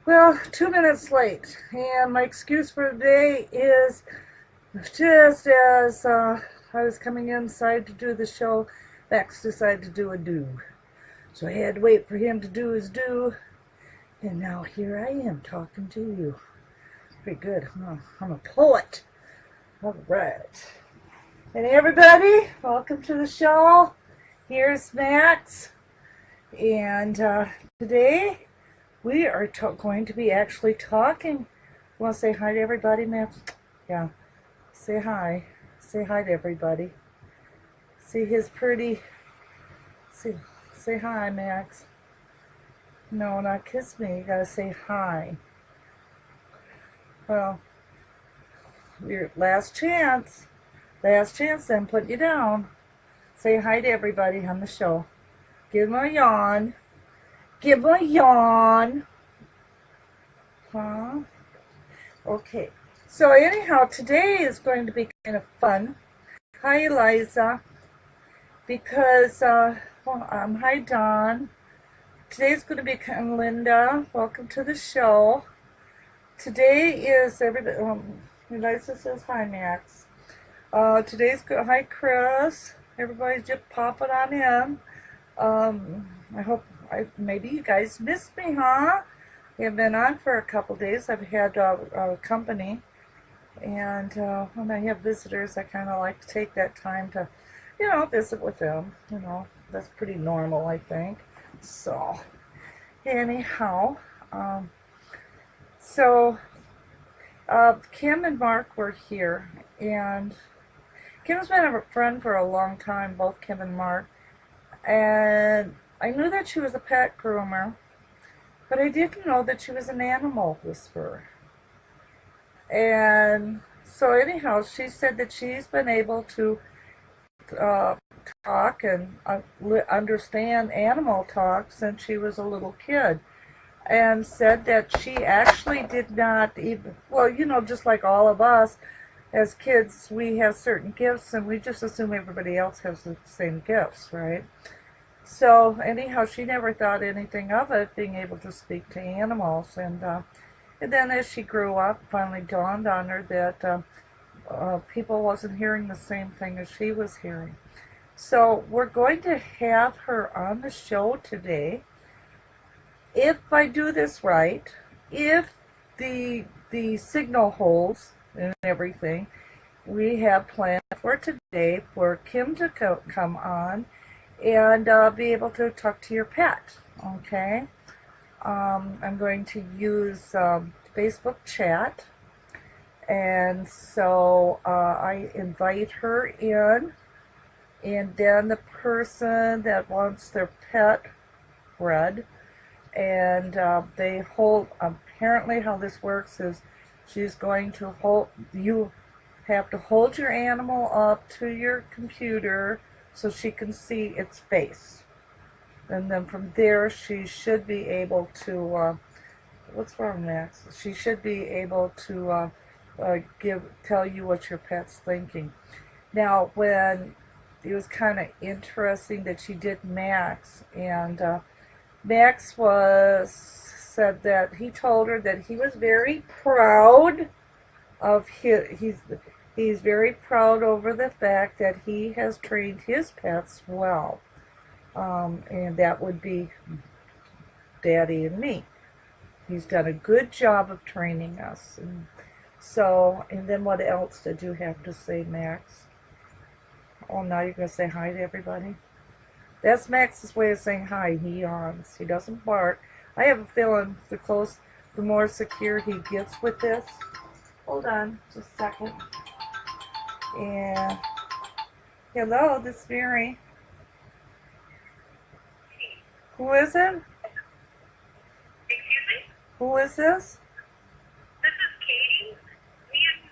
Well, 2 minutes late, and my excuse for the day is just as I was coming inside to do the show, Max decided to do a do. So I had to wait for him to do his do, and now here I am talking to you. Pretty good, huh? I'm a poet. All right. And everybody, welcome to the show. Here's Max, and today we are going to be actually talking. You want to say hi to everybody, Max? Yeah. Say hi. Say hi to everybody. See his pretty. Say hi, Max. No, not kiss me. You gotta say hi. Well, your last chance. Last chance, then put you down. Say hi to everybody on the show. Give him a yawn. Give him a yawn. Huh? Okay. So anyhow, today is going to be kind of fun. Hi, Eliza. Because, hi, Dawn. Today's going to be kind of Linda. Welcome to the show. Today is everybody. Eliza says hi, Max. Today's good. Hi, Chris. Everybody's just popping on in. I hope maybe you guys missed me, huh? I've been on for a couple days. I've had company, and when I have visitors, I kind of like to take that time to, visit with them. That's pretty normal, I think. So, anyhow, Kim and Mark were here, and Kim's been a friend for a long time, both Kim and Mark, and I knew that she was a pet groomer, but I didn't know that she was an animal whisperer. And so anyhow, she said that she's been able to talk and understand animal talk since she was a little kid, and said that she actually did not even, just like all of us, as kids, we have certain gifts, and we just assume everybody else has the same gifts, right? So anyhow, she never thought anything of it, being able to speak to animals. And then as she grew up, finally dawned on her that people wasn't hearing the same thing as she was hearing. So we're going to have her on the show today. If I do this right, if the signal holds and everything, we have planned for today for Kim to come on and be able to talk to your pet, okay? I'm going to use Facebook chat, and so I invite her in, and then the person that wants their pet bred, and they hold, apparently how this works is she's going to hold, you have to hold your animal up to your computer so she can see its face. And then from there, she should be able to, what's wrong, Max? She should be able to tell you what your pet's thinking. Now, when it was kind of interesting that she did Max, and Max said that he told her that he was very proud of he's very proud over the fact that he has trained his pets well, and that would be Daddy and me. He's done a good job of training us. And then what else did you have to say, Max? Oh, now you're going to say hi to everybody? That's Max's way of saying hi. He yawns. He doesn't bark. I have a feeling the more secure he gets with this. Hold on just a second. And hello, this is Mary. Who is it? Excuse me? Who is this? This is Katie. Me and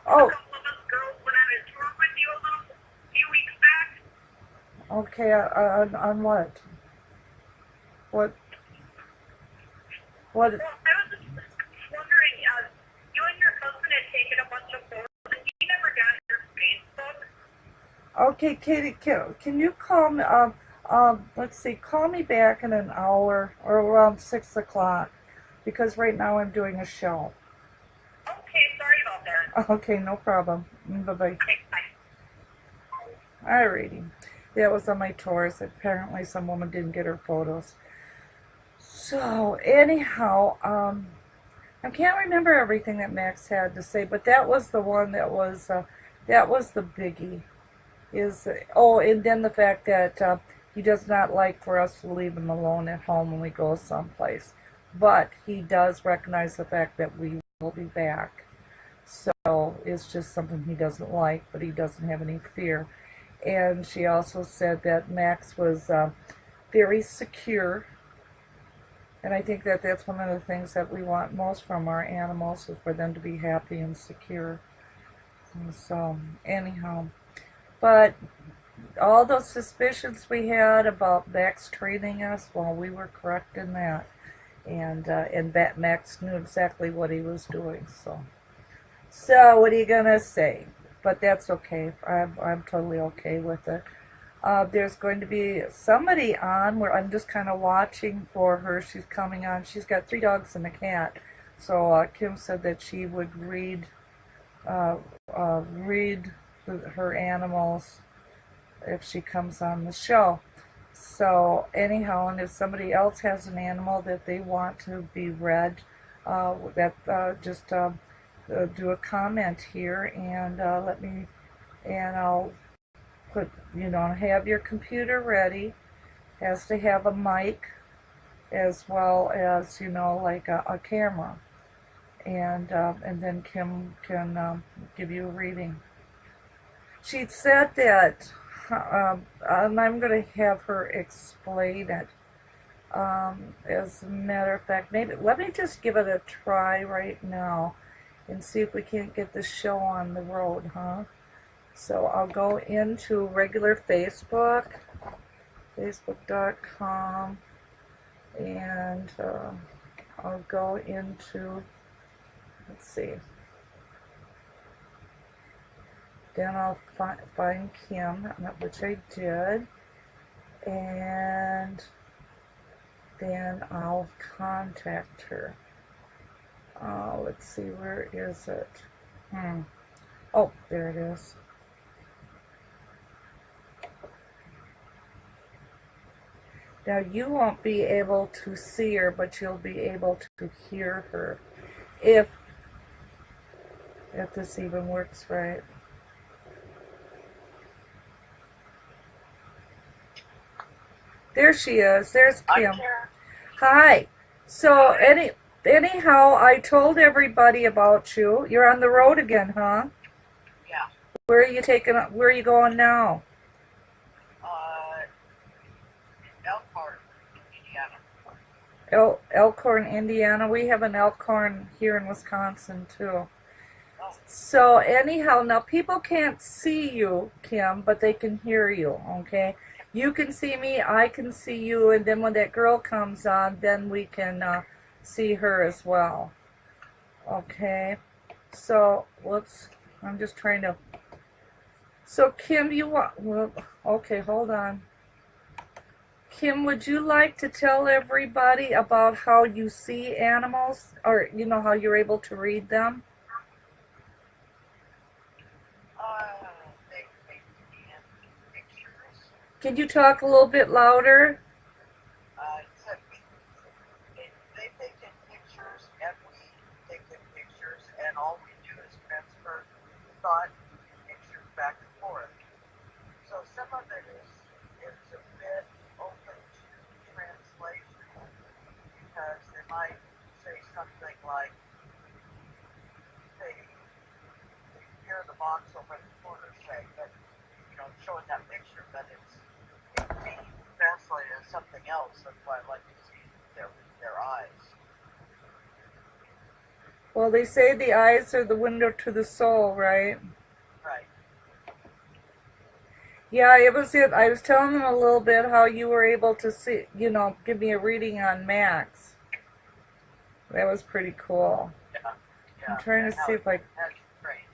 Oh. a couple of us girls went on a tour with you a few weeks back. Okay, on what? What? Well, I was just wondering, you and your husband had taken a bunch of photos, and you never got your Facebook. Okay, Katie, can you call me, let's see, call me back in an hour or around 6 o'clock, because right now I'm doing a show. Okay, sorry about that. Okay, no problem. Bye-bye. Okay, bye. Alrighty. That was on my Taurus. Apparently some woman didn't get her photos. So, anyhow, I can't remember everything that Max had to say, but that was the one that was the biggie. And then the fact that he does not like for us to leave him alone at home when we go someplace. But he does recognize the fact that we will be back. So it's just something he doesn't like, but he doesn't have any fear. And she also said that Max was very secure. And I think that that's one of the things that we want most from our animals, is for them to be happy and secure. And so, anyhow. But all those suspicions we had about Max treating us, well, we were correct in that. And that Max knew exactly what he was doing. So what are you gonna say? But that's okay. I'm totally okay with it. There's going to be somebody on where I'm just kind of watching for her. She's coming on. She's got 3 dogs and a cat. So Kim said that she would read her animals if she comes on the show. So anyhow, and if somebody else has an animal that they want to be read, just do a comment here and let me, and I'll put, have your computer ready. Has to have a mic as well as, like a camera. And then Kim can give you a reading. She said that, and I'm going to have her explain it. As a matter of fact, maybe let me just give it a try right now and see if we can't get the show on the road, huh? So I'll go into regular Facebook, facebook.com, and I'll go into, let's see, then I'll find Kim, which I did, and then I'll contact her. Let's see, where is it? Oh, there it is. Now, you won't be able to see her, but you'll be able to hear her, if this even works right. There she is. There's Kim. Hi. So, anyhow, I told everybody about you. You're on the road again, huh? Yeah. Where are you going now? Elkhorn, Indiana. Elkhorn, Indiana. We have an Elkhorn here in Wisconsin, too. Oh. So, anyhow, now people can't see you, Kim, but they can hear you, okay? You can see me, I can see you, and then when that girl comes on, then we can see her as well. Okay? So, whoops. I'm just trying to... So, Kim, okay, hold on. Kim, would you like to tell everybody about how you see animals, or how you're able to read them? Can you talk a little bit louder? They take in pictures, and we take in pictures, and all we do is transfer thought pictures back and forth. So some of it is a bit open to translation, because they might say something like, say, here in the box over in the corner, say, but showing that picture, but it can be translated as something else. That's why I like to see their eyes. Well, they say the eyes are the window to the soul, right? Right. Yeah, it was it. I was telling them a little bit how you were able to see, give me a reading on Max. That was pretty cool. Yeah. I'm trying to see if I... That's great.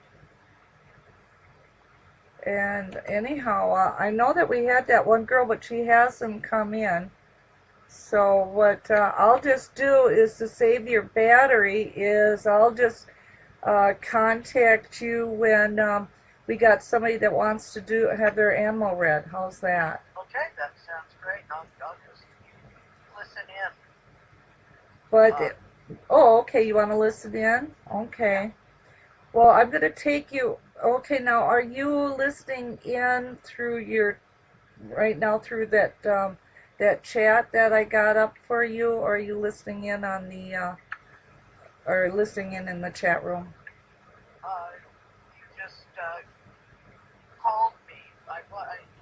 And anyhow, I know that we had that one girl, but she hasn't come in. So what I'll just do is to save your battery is I'll just contact you when we got somebody that wants to have their ammo read. How's that? Okay, that sounds great. I'll just listen in. But oh, okay. You want to listen in? Okay. Well, I'm going to take you. Okay, now are you listening in through your right now through that chat that I got up for you, or are you listening in on the or listening in the chat room? You just called me. I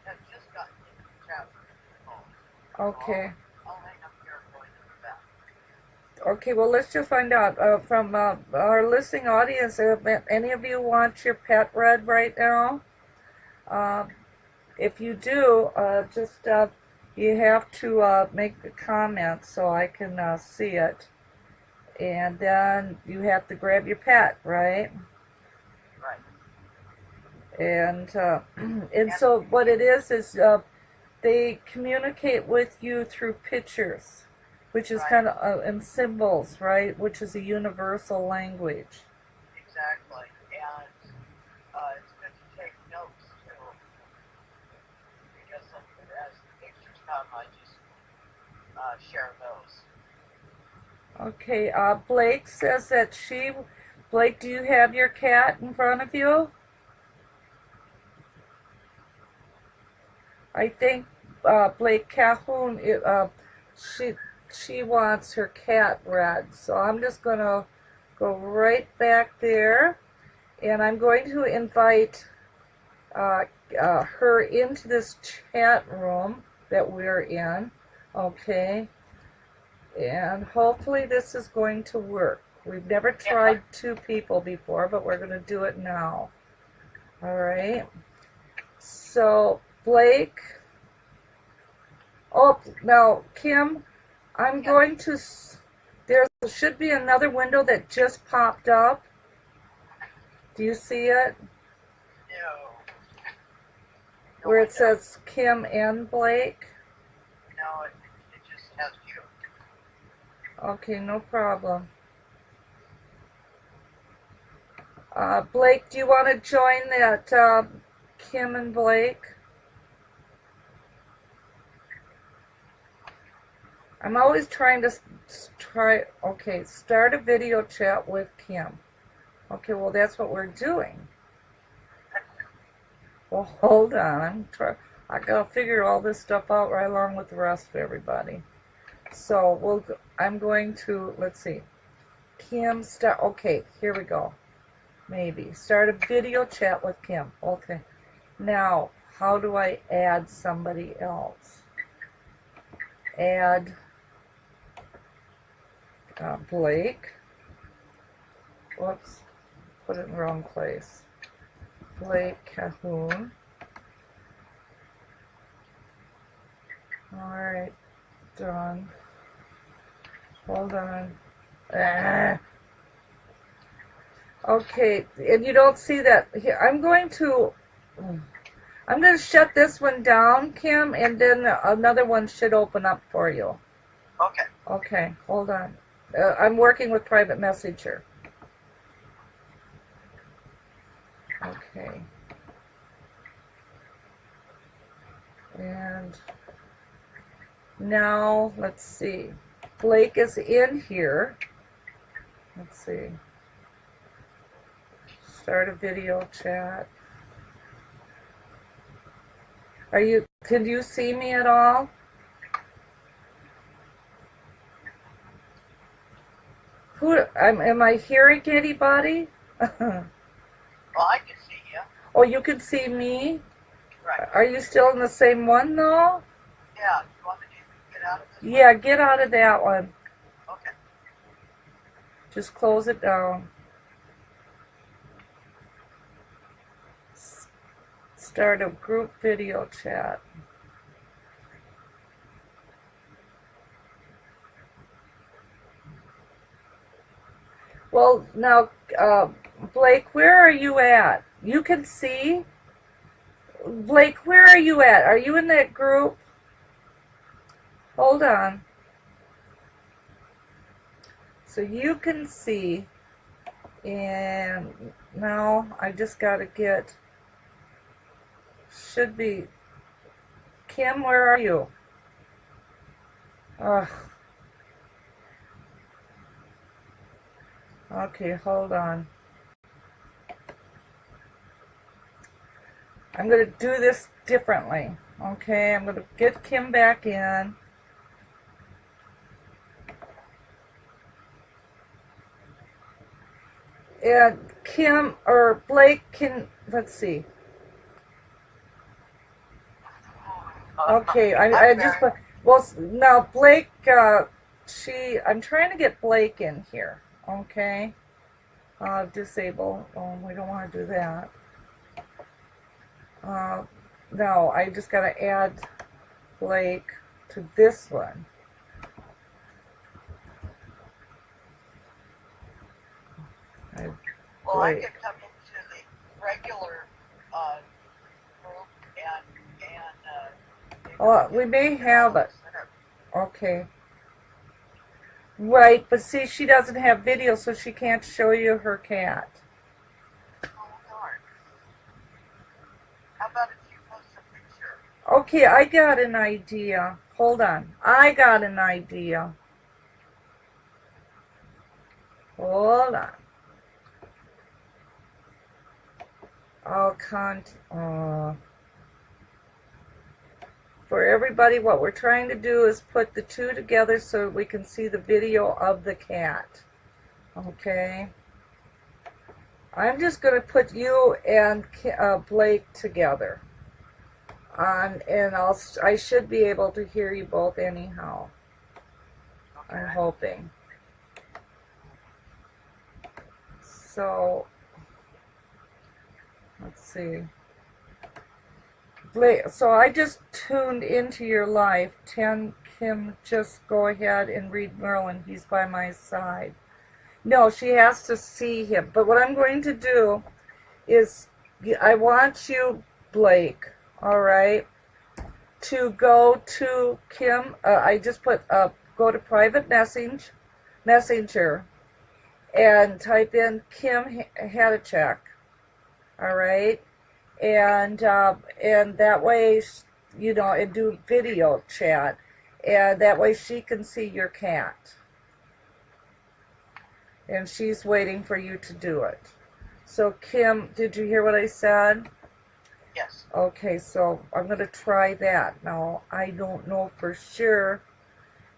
had just gotten into the chat room. Okay. I'll hang up here and go into that. Okay, well, let's just find out from our listening audience if any of you want your pet read right now. If you do, just you have to make a comment so I can see it. And then you have to grab your pet, right? Right. And and so what it is they communicate with you through pictures, which is kind of and symbols, right? Which is a universal language. Exactly. And it's good to take notes too, because as the pictures come, I just share those. Okay, Blake says that Blake, do you have your cat in front of you? I think Blake Calhoun, she wants her cat read. So I'm just going to go right back there, and I'm going to invite her into this chat room that we're in, okay? And hopefully this is going to work. We've never tried two people before, but we're going to do it now. All right. So, Blake. Oh, now, Kim, I'm going to... There should be another window that just popped up. Do you see it? No. Where it says Kim and Blake? No, it just has you. Okay, no problem. Blake, do you want to join that Kim and Blake? I'm always trying to okay, start a video chat with Kim. Okay, well, that's what we're doing. Well, hold on. I gotta figure all this stuff out right along with the rest of everybody. So I'm going to, let's see. Kim, start, okay, here we go. Maybe. Start a video chat with Kim. Okay. Now, how do I add somebody else? Add Blake. Whoops. Put it in the wrong place. Blake Calhoun. Alright. Done. Hold on. Okay, and you don't see that here. I'm going to shut this one down, Kim, and then another one should open up for you. Okay. Okay, hold on. I'm working with private messenger. Okay. And now, let's see. Blake is in here. Let's see. Start a video chat. Can you see me at all? Am I hearing anybody? Well, I can see you. Oh, you can see me? Right. Are you still in the same one, though? Yeah. You want me to get out of this Yeah, get out of that one. Okay. Just close it down. Start a group video chat. Well, now, Blake, where are you at? You can see? Blake, where are you at? Are you in that group? Hold on. So you can see, and now I just got to get, should be, Kim, where are you? Ugh. Okay, hold on. I'm going to do this differently. Okay, I'm going to get Kim back in. And Kim, or Blake can, let's see. Okay, I just put, well, now Blake, I'm trying to get Blake in here. Okay. Disable. Oh, we don't want to do that. No, I just got to add Blake to this one. Well, I could come into the regular group and well, we may have it. Okay. Right, but see, she doesn't have video, so she can't show you her cat. Oh, darn. How about if you post a picture? Okay, I got an idea. Hold on. I got an idea. Hold on. For everybody, what we're trying to do is put the two together so we can see the video of the cat. Okay. I'm just going to put you and Blake together. And I should be able to hear you both anyhow. Okay. I'm hoping. So, let's see. Blake, so I just tuned into your life. Kim, just go ahead and read Merlin. He's by my side. No, she has to see him. But what I'm going to do is, I want you, Blake, all right, to go to Kim. I just put go to private messenger, and type in Kim had a check. All right, and that way, you know, and do video chat, and that way she can see your cat. And she's waiting for you to do it. So Kim, did you hear what I said? Yes. Okay, so I'm going to try that. Now, I don't know for sure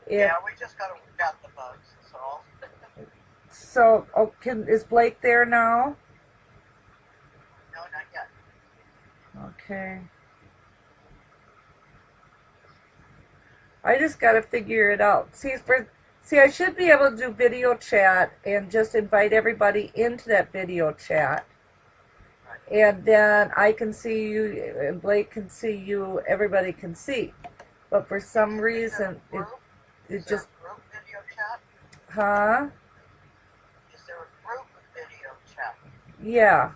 if... Yeah, we just got to work out the bugs, so... So, is Blake there now? No, not yet. Okay. I just got to figure it out. See, I should be able to do video chat and just invite everybody into that video chat. And then I can see you, and Blake can see you, everybody can see. But for some reason, it just... group video chat? Huh? Is there a group video chat? Yeah.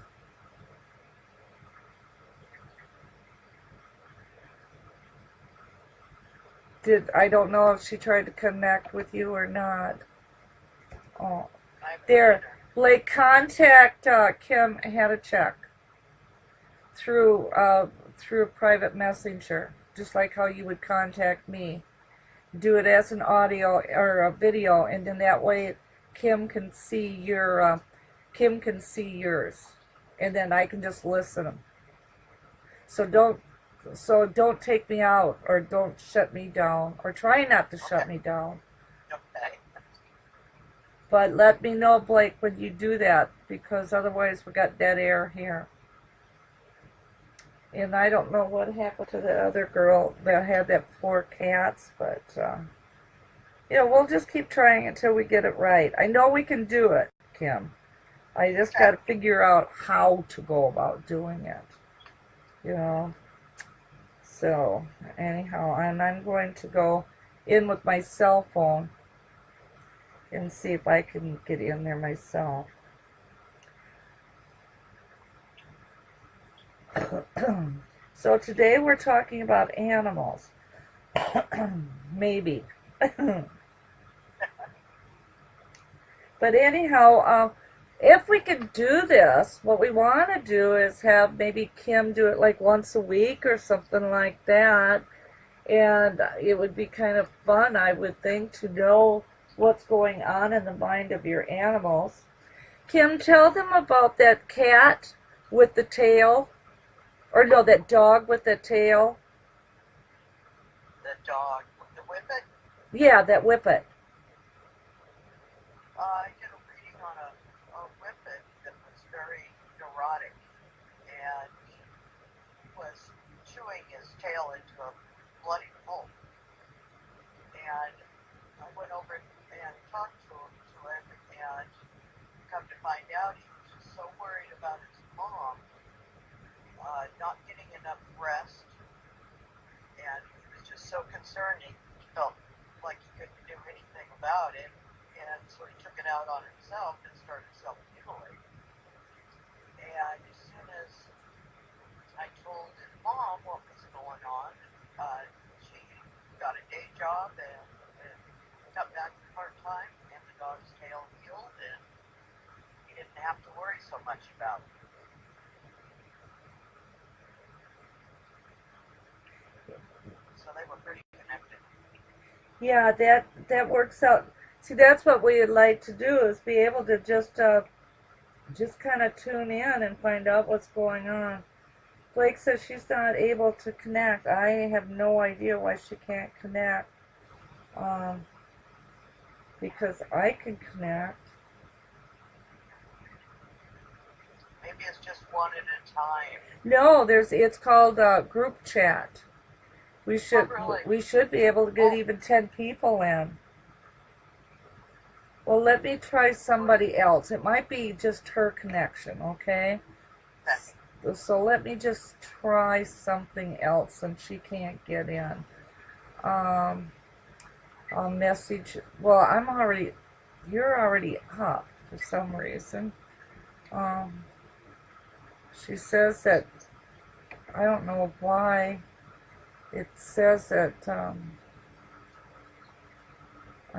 I don't know if she tried to connect with you or not. Oh, there. Blake, contact Kim had a check through a private messenger, just like how you would contact me. Do it as an audio or a video, and then that way Kim can see yours, and then I can just listen. So don't take me out, or don't shut me down, or try not to shut me down. Okay. But let me know, Blake, when you do that, because otherwise we got dead air here. And I don't know what happened to the other girl that had that 4 cats, but, you know, we'll just keep trying until we get it right. I know we can do it, Kim. I just got to figure out how to go about doing it, you know. So, anyhow, and I'm going to go in with my cell phone and see if I can get in there myself. So today we're talking about animals. Maybe. But anyhow, if we can do this, what we want to do is have maybe Kim do it like once a week or something like that. And it would be kind of fun, I would think, to know what's going on in the mind of your animals. Kim, tell them about that cat with the tail. Or no, that dog with the tail. The dog with the whippet. Yeah, that whippet. I did a reading on a whippet that was very neurotic and was chewing his tail into a bloody pulp. And I went over and talked to him, and come to find out he was just so worried about his mom not getting enough rest, and he was just so concerned he felt like he couldn't do anything about it, and so he took it out on himself and started self-mutilating. And as soon as I told his mom what was going on, she got a day job and got back part-time, and the dog's tail healed, and he didn't have to worry so much about it. So they were pretty connected. Yeah, that works out. See, that's what we would like to do, is be able to just kind of tune in and find out what's going on. Blake says she's not able to connect. I have no idea why she can't connect. Because I can connect. Maybe it's just one at a time. No, it's called group chat. We should be able to get even 10 people in. Well, let me try somebody else. It might be just her connection, okay? So let me just try something else since she can't get in. I'll message. Well, you're already up for some reason. She says that, I don't know why, it says that, I'm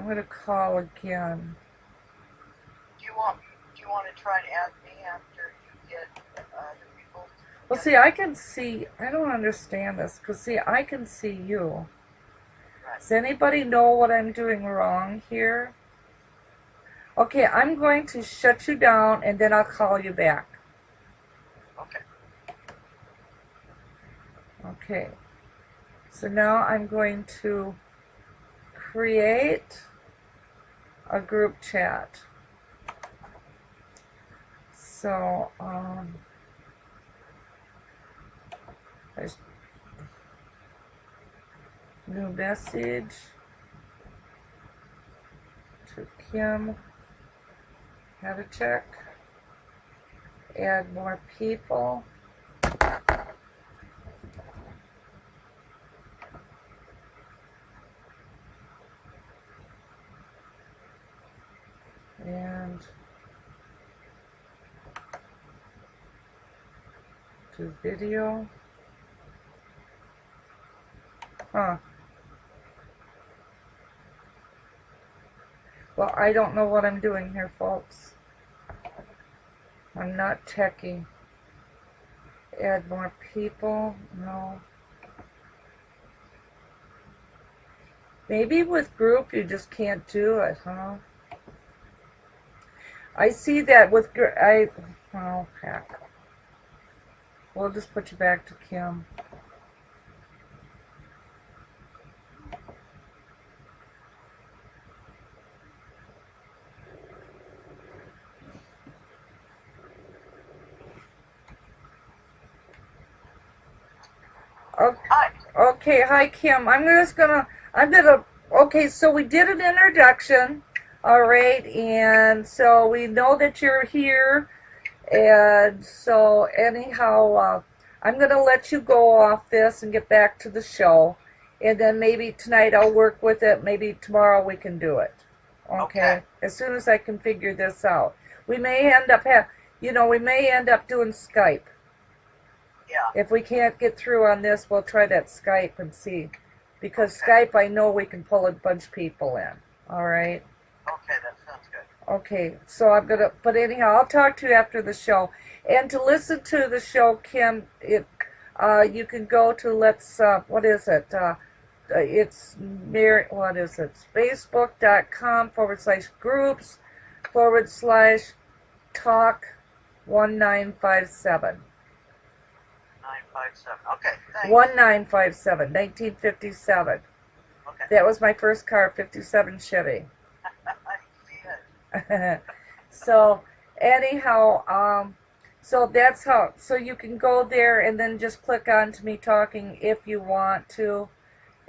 going to call again. Do you want to try to add me after you get the people? Well, see, I can see, I don't understand this, because see, I can see you. Right. Does anybody know what I'm doing wrong here? Okay, I'm going to shut you down, and then I'll call you back. Okay. Okay. So now I'm going to create a group chat. So, there's new message to Kim. How to check. Add more people. And to video. Huh. Well, I don't know what I'm doing here, folks. I'm not techie. Add more people. No. Maybe with group you just can't do it, huh? I see that with oh heck. We'll just put you back to Kim. Okay, hi Kim. Okay, so we did an introduction. All right, and so we know that you're here, and so anyhow, I'm going to let you go off this and get back to the show, and then maybe tonight I'll work with it, maybe tomorrow we can do it, okay? As soon as I can figure this out. We may end up doing Skype. Yeah. If we can't get through on this, we'll try that Skype and see, because Skype, I know we can pull a bunch of people in, all right? Okay, that sounds good. Okay, so I'm gonna, but anyhow, I'll talk to you after the show. And to listen to the show, Kim, you can go to what is it? It's what is it? Facebook.com/groups/talk 1957. 957. Okay, thanks. 1957, 1957. Okay. That was my first car, 57 Chevy. I see it. So anyhow, so that's how. So you can go there and then just click on to me talking if you want to,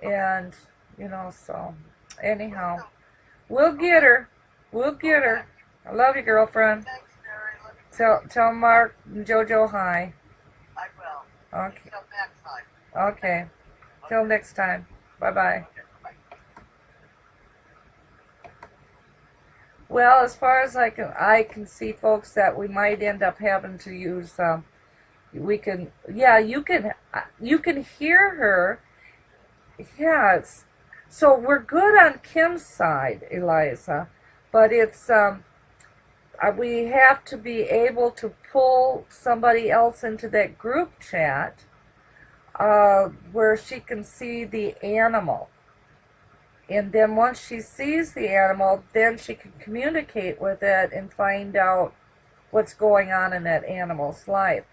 and So anyhow, we'll get her. We'll get her. I love you, girlfriend. Thanks, Mary. Tell Mark and JoJo hi. I will. Okay. Until next time. Okay. Till next time. Bye bye. Okay, bye. Well, as far as I can see, folks, that we might end up having to use. You can hear her. Yeah, so we're good on Kim's side, Eliza, but it's we have to be able to pull somebody else into that group chat where she can see the animal. And then once she sees the animal, then she can communicate with it and find out what's going on in that animal's life.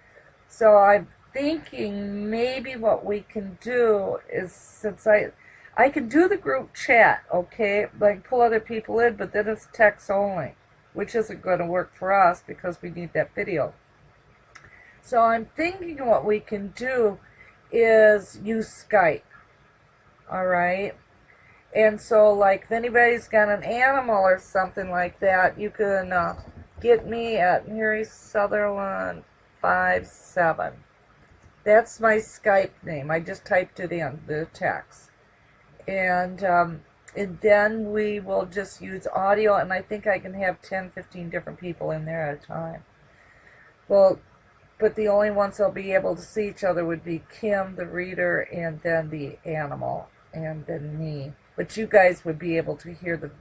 So I'm thinking maybe what we can do is, since I can do the group chat, okay, like pull other people in, but then it's text only, which isn't going to work for us because we need that video. So I'm thinking what we can do is use Skype, all right? And so, like, if anybody's got an animal or something like that, you can get me at Mary Sutherland 57. That's my Skype name. I just typed it in, the text. And then we will just use audio, and I think I can have 10, 15 different people in there at a time. Well, but the only ones that'll be able to see each other would be Kim, the reader, and then the animal, and then me. But you guys would be able to hear the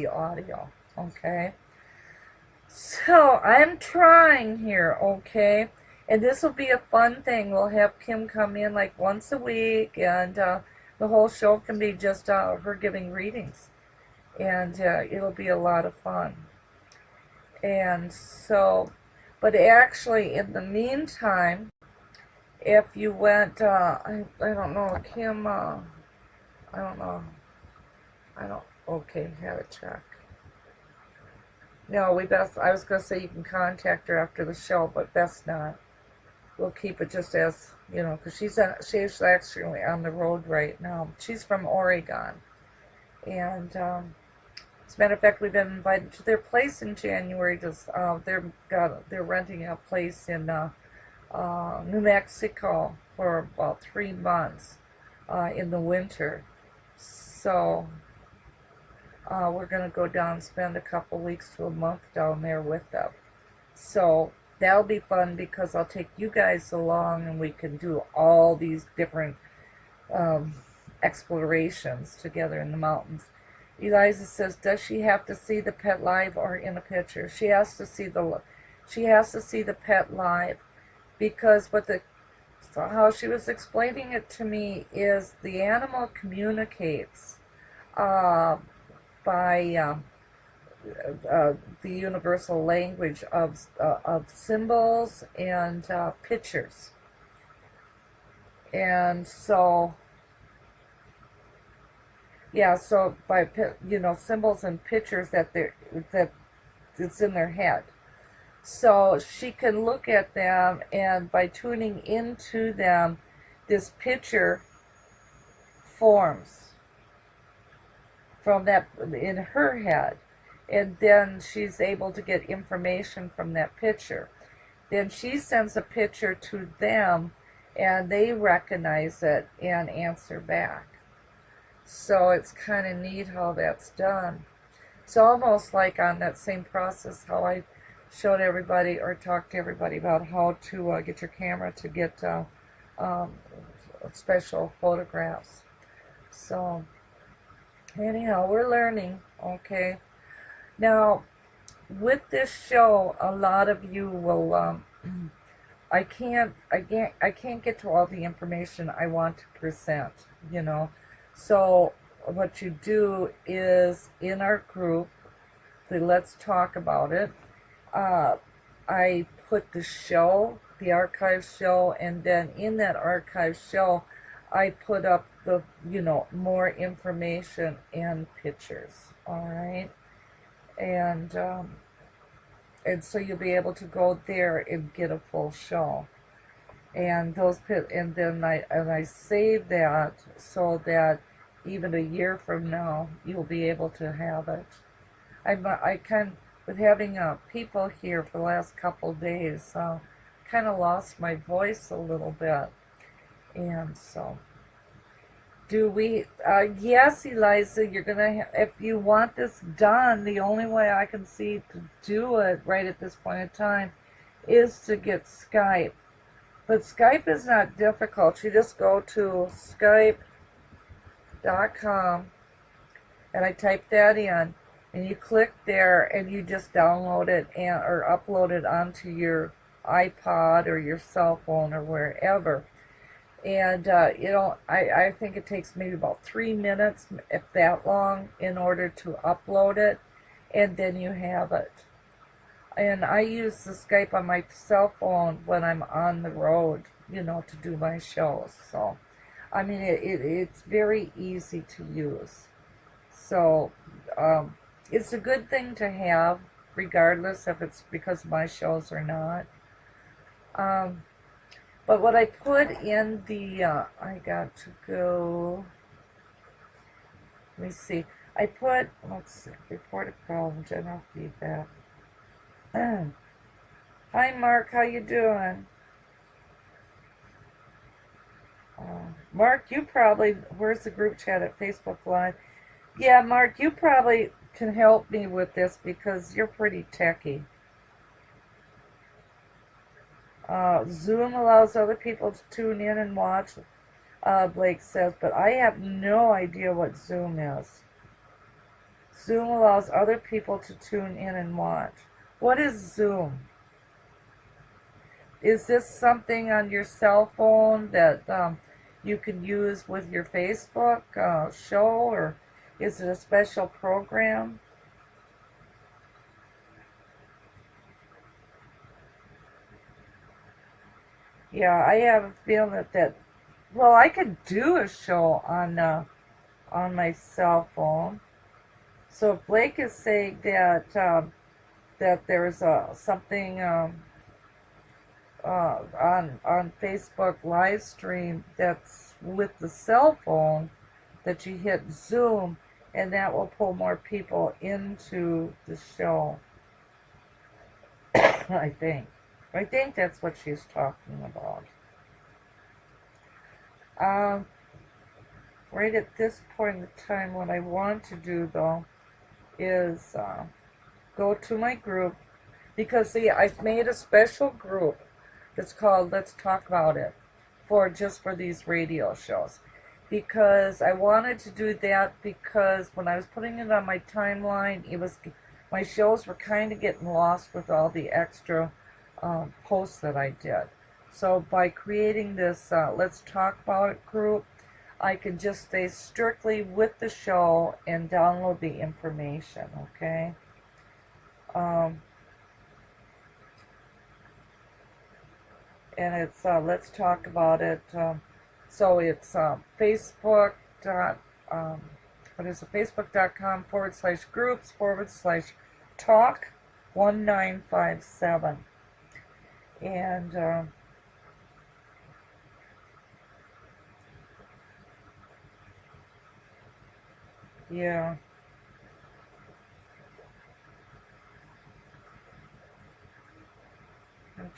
audio, okay? So I'm trying here, okay? And this will be a fun thing. We'll have Kim come in like once a week, and the whole show can be just her giving readings. And it'll be a lot of fun. And so, but actually, in the meantime, if you went, I don't know, Kim, I don't know. Okay, have a check. No, I was going to say you can contact her after the show, but best not. We'll keep it just as, because she's actually on the road right now. She's from Oregon. And, as a matter of fact, we've been invited to their place in January. They're renting a place in New Mexico for about 3 months in the winter. So we're going to go down and spend a couple weeks to a month down there with them. So that'll be fun because I'll take you guys along and we can do all these different explorations together in the mountains. Eliza says, does she have to see the pet live or in a picture? She has to see the pet live, because how she was explaining it to me is the animal communicates by the universal language of symbols and pictures, and so by symbols and pictures that it's in their head. So she can look at them, and by tuning into them, this picture forms from that in her head, and then she's able to get information from that picture. Then she sends a picture to them, and they recognize it and answer back. So it's kind of neat how that's done. It's almost like on that same process how I showed everybody or talked to everybody about how to get your camera to get special photographs. So anyhow, we're learning, okay? Now, with this show, a lot of you will. I can't get to all the information I want to present. You know, so what you do is in our group, the Let's Talk About It. I put the show, the archive show, and then in that archive show, I put up the, more information and pictures. All right, and so you'll be able to go there and get a full show. And and then I save that so that even a year from now you'll be able to have it. I kind with having people here for the last couple days, kind of lost my voice a little bit, and so do we? Yes, Eliza, you're gonna. If you want this done, the only way I can see to do it right at this point in time is to get Skype. But Skype is not difficult. You just go to Skype.com and I type that in, and you click there and you just download it or upload it onto your iPod or your cell phone or wherever. And I think it takes maybe about 3 minutes, if that long, in order to upload it, and then you have it. And I use the Skype on my cell phone when I'm on the road, to do my shows. So, I mean, it's very easy to use. So, it's a good thing to have, regardless if it's because of my shows or not. But what I put in the, I got to go, let me see. Let's see, report a problem, general feedback. Hi Mark, how you doing? Mark, you probably, where's the group chat at Facebook Live? Yeah, Mark, you probably can help me with this because you're pretty techy. Zoom allows other people to tune in and watch, Blake says, but I have no idea what Zoom is. Zoom allows other people to tune in and watch. What is Zoom? Is this something on your cell phone that you can use with your Facebook show, or is it a special program? Yeah, I have a feeling well, I could do a show on my cell phone. So if Blake is saying that there's something on Facebook live stream that's with the cell phone, that you hit Zoom, and that will pull more people into the show. I think that's what she's talking about. Right at this point in time, what I want to do though is go to my group, because see, I've made a special group that's called Let's Talk About It for these radio shows, because I wanted to do that because when I was putting it on my timeline, my shows were kind of getting lost with all the extra posts that I did. So by creating this Let's Talk About It group, I can just stay strictly with the show and download the information, okay? And it's Let's Talk About It. So it's Facebook. What is it? Facebook.com/groups/talk 1957. And yeah. I'm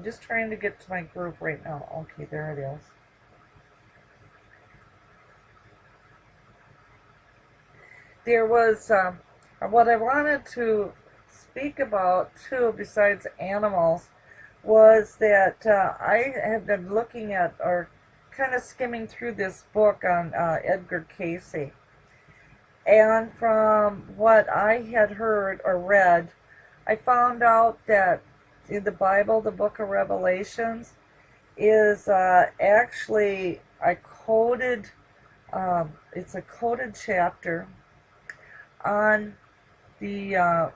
just trying to get to my group right now. Okay, there it is. There was, what I wanted to speak about too, besides animals, was that I have been looking at, or kind of skimming through this book on Edgar Cayce. And from what I had heard or read, I found out that in the Bible, the book of Revelations is actually, I quoted, it's a coded chapter on the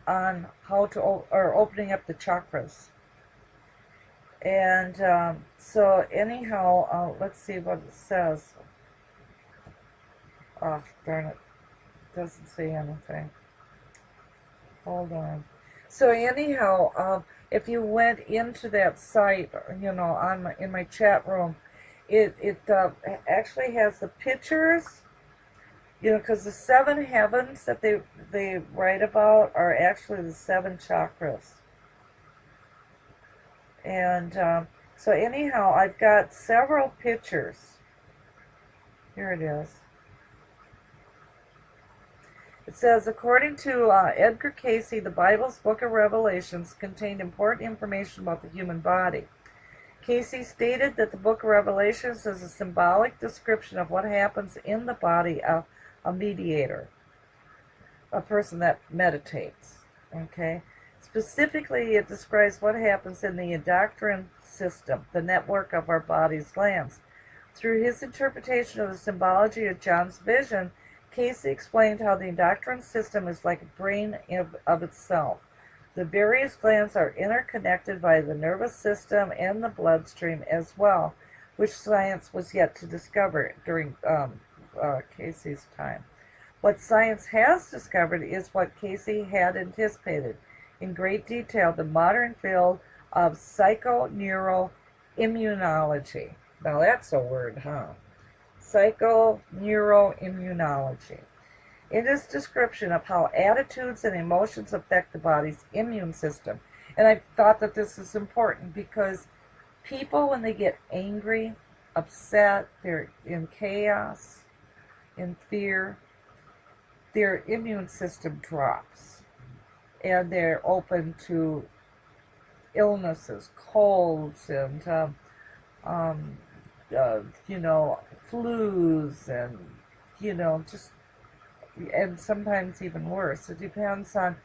on how to or opening up the chakras. And so anyhow, let's see what it says. Oh, darn it. Doesn't say anything. Hold on. So anyhow, if you went into that site, in my chat room, it actually has the pictures. Because the seven heavens that they write about are actually the seven chakras. And so anyhow, I've got several pictures. Here it is. It says, according to Edgar Cayce, the Bible's book of Revelations contained important information about the human body. Cayce stated that the book of Revelations is a symbolic description of what happens in the body of a mediator, a person that meditates. Okay? Specifically, it describes what happens in the endocrine system, the network of our body's glands. Through his interpretation of the symbology of John's vision, Cayce explained how the endocrine system is like a brain of itself. The various glands are interconnected by the nervous system and the bloodstream as well, which science was yet to discover during Cayce's time. What science has discovered is what Cayce had anticipated in great detail, the modern field of psychoneuroimmunology. Now that's a word, huh? Psychoneuroimmunology. In its description of how attitudes and emotions affect the body's immune system. And I thought that this is important because people, when they get angry, upset, they're in chaos, in fear, their immune system drops. And they're open to illnesses, colds, and flus, and just, and sometimes even worse. It depends on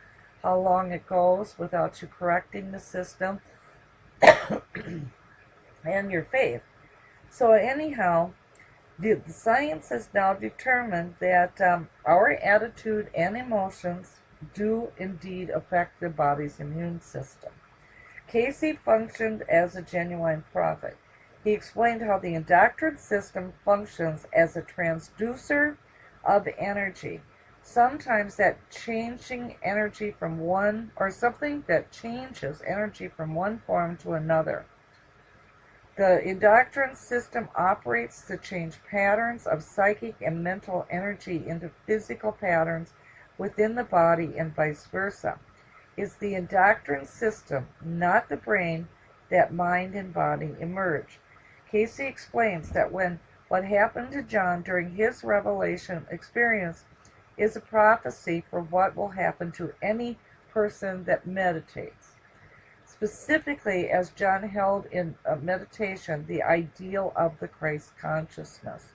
how long it goes without you correcting the system and your faith. So anyhow, the science has now determined that our attitude and emotions do indeed affect the body's immune system. Cayce functioned as a genuine prophet. He explained how the endocrine system functions as a transducer of energy. Sometimes that changing energy from one, or something that changes energy from one form to another. The endocrine system operates to change patterns of psychic and mental energy into physical patterns within the body and vice versa. It's the endocrine system, not the brain, that mind and body emerge. Cayce explains that what happened to John during his revelation experience is a prophecy for what will happen to any person that meditates. Specifically, as John held in meditation the ideal of the Christ consciousness.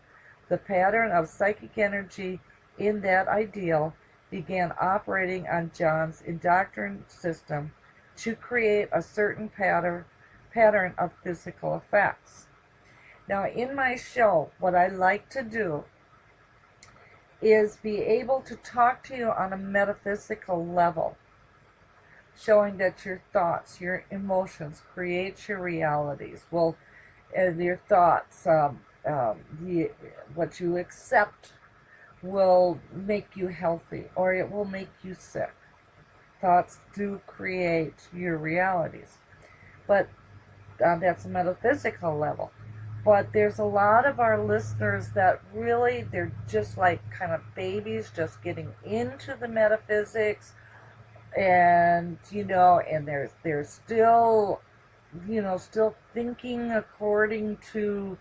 The pattern of psychic energy in that ideal began operating on John's endocrine system to create a certain pattern of physical effects. Now, in my show, what I like to do is be able to talk to you on a metaphysical level, showing that your thoughts, your emotions create your realities. Well, your thoughts, what you accept will make you healthy, or it will make you sick. Thoughts do create your realities. But that's a metaphysical level. But there's a lot of our listeners that really, they're just like kind of babies just getting into the metaphysics, and and they're still still thinking according to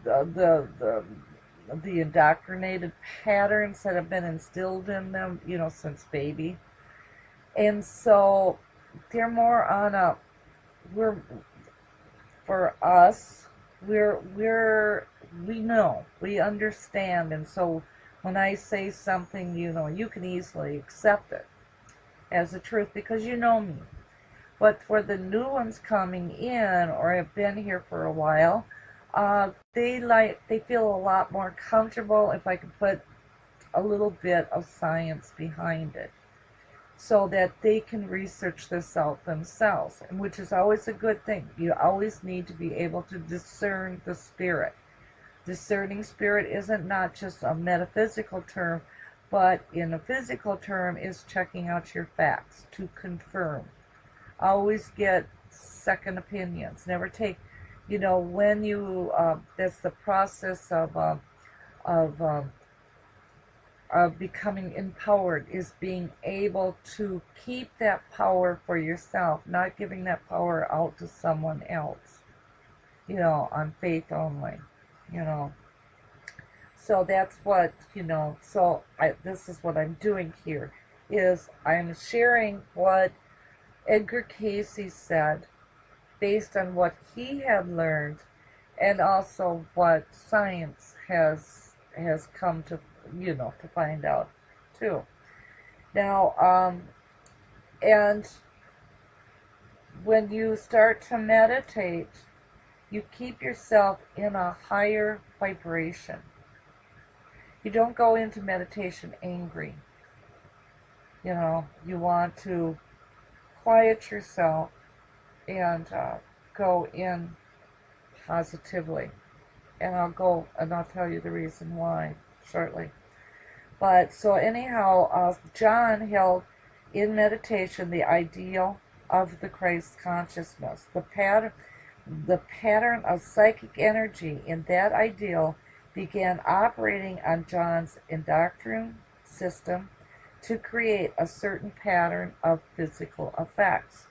the indoctrinated patterns that have been instilled in them since baby. And so they're more on a, for us, we know, we understand, and so When I say something, you can easily accept it as the truth because you know me. But for the new ones coming in or have been here for a while, they feel a lot more comfortable if I can put a little bit of science behind it, so that they can research this out themselves, which is always a good thing. You always need to be able to discern the spirit. Discerning spirit isn't not just a metaphysical term, but in a physical term is checking out your facts to confirm. Always get second opinions. Never take, when you, that's the process of becoming empowered, is being able to keep that power for yourself, not giving that power out to someone else, on faith only, you know. So that's what, this is what I'm doing here, is I'm sharing what Edgar Cayce said based on what he had learned, and also what science has come to to find out too. Now, and when you start to meditate, you keep yourself in a higher vibration. You don't go into meditation angry. You want to quiet yourself and go in positively. And I'll tell you the reason why shortly. But so anyhow, John held in meditation the ideal of the Christ consciousness. The pattern of psychic energy in that ideal began operating on John's endocrine system to create a certain pattern of physical effects.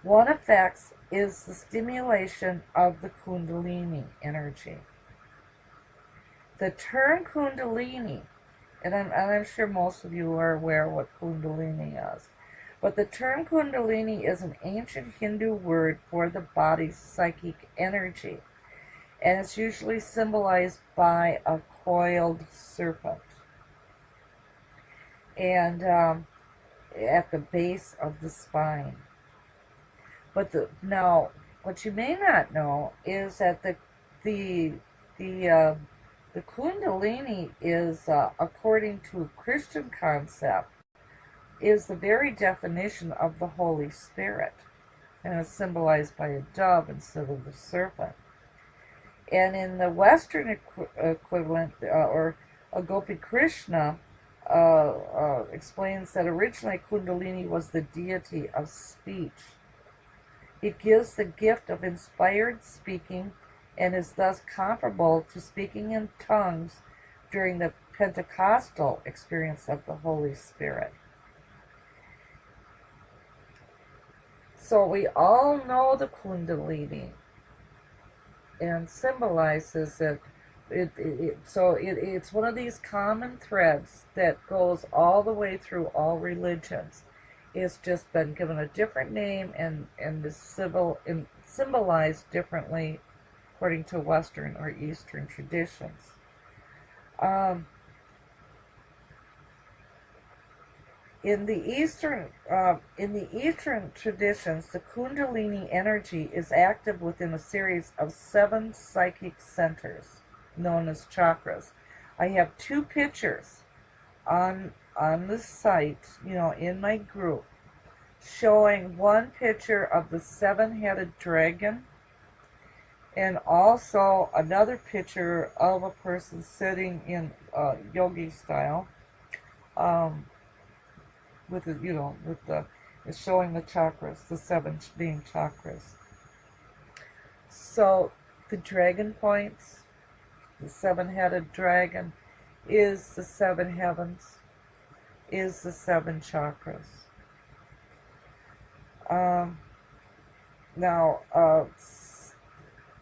One effect is the stimulation of the Kundalini energy. The term Kundalini, and I'm sure most of you are aware what Kundalini is, but the term Kundalini is an ancient Hindu word for the body's psychic energy, and it's usually symbolized by a coiled serpent, and at the base of the spine. But now, what you may not know is that the Kundalini is, according to a Christian concept, is the very definition of the Holy Spirit, and is symbolized by a dove instead of the serpent. And in the Western equivalent, or Agopi Krishna, explains that originally Kundalini was the deity of speech. It gives the gift of inspired speaking and is thus comparable to speaking in tongues during the Pentecostal experience of the Holy Spirit. So we all know the Kundalini, and symbolizes it. It's one of these common threads that goes all the way through all religions. It's just been given a different name and is symbolized differently according to Western or Eastern traditions. In the Eastern traditions, the Kundalini energy is active within a series of 7 psychic centers known as chakras. I have 2 pictures on the site, in my group, showing one picture of the 7-headed dragon, and also another picture of a person sitting in yogi style, it's showing the chakras, the 7 being chakras. So the dragon points, the 7-headed dragon, is the 7 heavens, is the 7 chakras.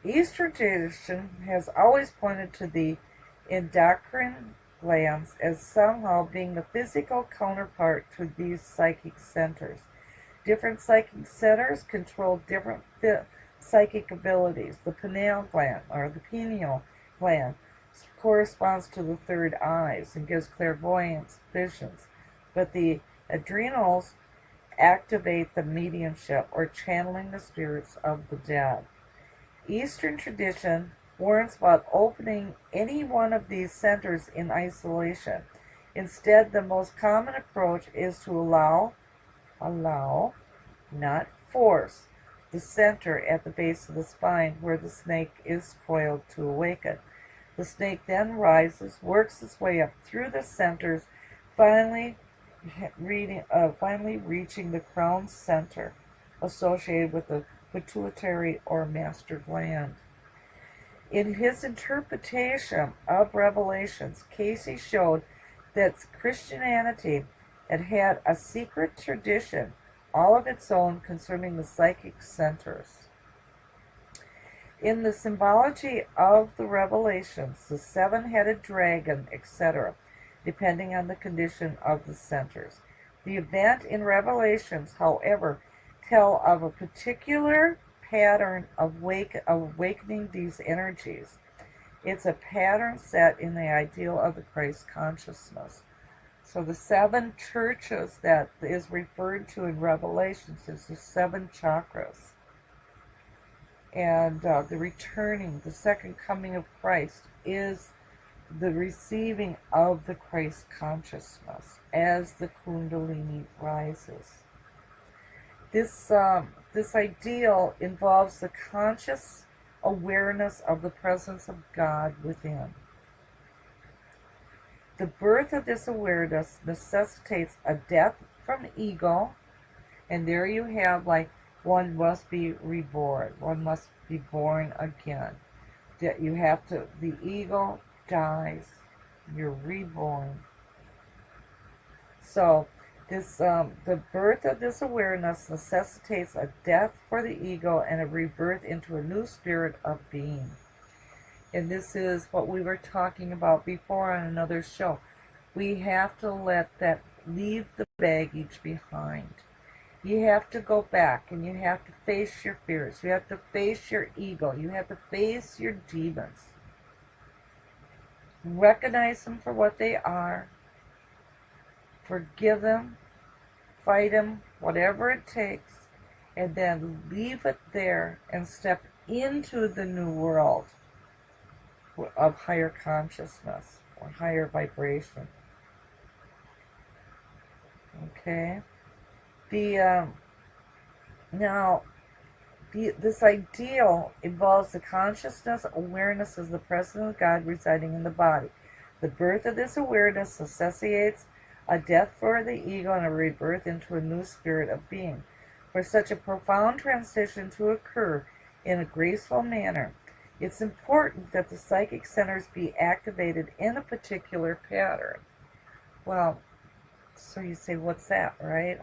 Eastern tradition has always pointed to the endocrine glands as somehow being the physical counterpart to these psychic centers. Different psychic centers control different psychic abilities. The pineal gland, or the pineal gland, corresponds to the third eyes and gives clairvoyance visions, but the adrenals activate the mediumship or channeling the spirits of the dead. Eastern tradition warns about opening any one of these centers in isolation. Instead, the most common approach is to allow, not force, the center at the base of the spine where the snake is coiled to awaken. The snake then rises, works its way up through the centers, finally reaching the crown center associated with the pituitary or master gland. In his interpretation of Revelations, Cayce showed that Christianity had had a secret tradition all of its own concerning the psychic centers. In the symbology of the Revelations, the seven-headed dragon, etc., depending on the condition of the centers. The event in Revelations, however, tell of a particular pattern of awakening these energies. It's a pattern set in the ideal of the Christ consciousness. So the seven churches that is referred to in Revelations is the seven chakras. And the returning, the second coming of Christ is the receiving of the Christ consciousness as the Kundalini rises. This ideal involves the conscious awareness of the presence of God within. The birth of this awareness necessitates a death from ego, and there you have, like, one must be reborn, one must be born again. That you have to, the ego dies, you're reborn. So this the birth of this awareness necessitates a death for the ego and a rebirth into a new spirit of being. And this is what we were talking about before on another show. We have to leave the baggage behind. You have to go back and you have to face your fears. You have to face your ego. You have to face your demons. Recognize them for what they are. Forgive them. Fight them, whatever it takes. And then leave it there and step into the new world of higher consciousness or higher vibration. Okay? This ideal involves the consciousness awareness as the presence of God residing in the body. The birth of this awareness necessitates a death for the ego and a rebirth into a new spirit of being. For such a profound transition to occur in a graceful manner, it's important that the psychic centers be activated in a particular pattern. Well, so you say, what's that, right?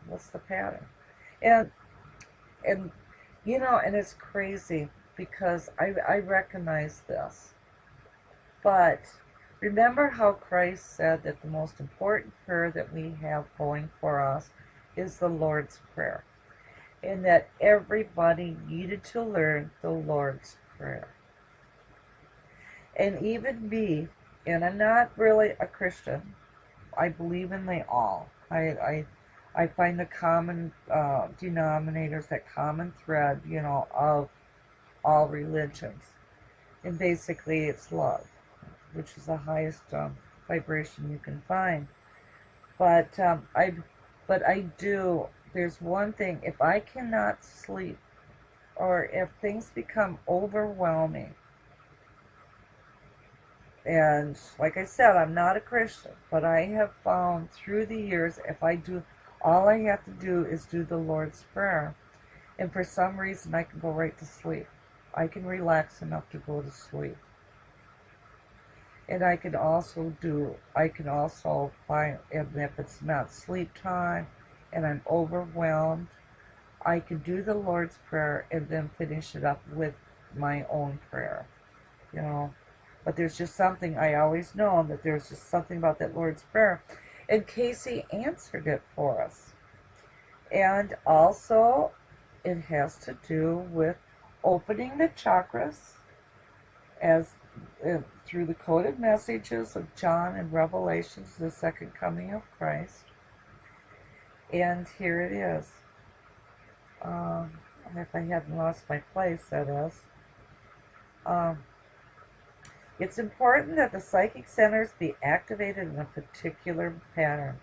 What's the pattern? And you know, and it's crazy because I recognize this. But remember how Christ said that the most important prayer that we have going for us is the Lord's Prayer. And that everybody needed to learn the Lord's Prayer. And even me, and I'm not really a Christian, I believe in the all. I find the common denominators, that common thread, you know, of all religions. And basically it's love, which is the highest vibration you can find. But there's one thing, if I cannot sleep, or if things become overwhelming, and like I said, I'm not a Christian, but I have found through the years, all I have to do is do the Lord's Prayer, and for some reason I can go right to sleep. I can relax enough to go to sleep. And I can also find, if it's not sleep time and I'm overwhelmed, I can do the Lord's Prayer and then finish it up with my own prayer, you know. But there's just something, I always know that there's just something about that Lord's Prayer. And Cayce answered it for us. And also, it has to do with opening the chakras, as through the coded messages of John and Revelations, the second coming of Christ. And here it is. If I hadn't lost my place, that is. It's important that the psychic centers be activated in a particular pattern.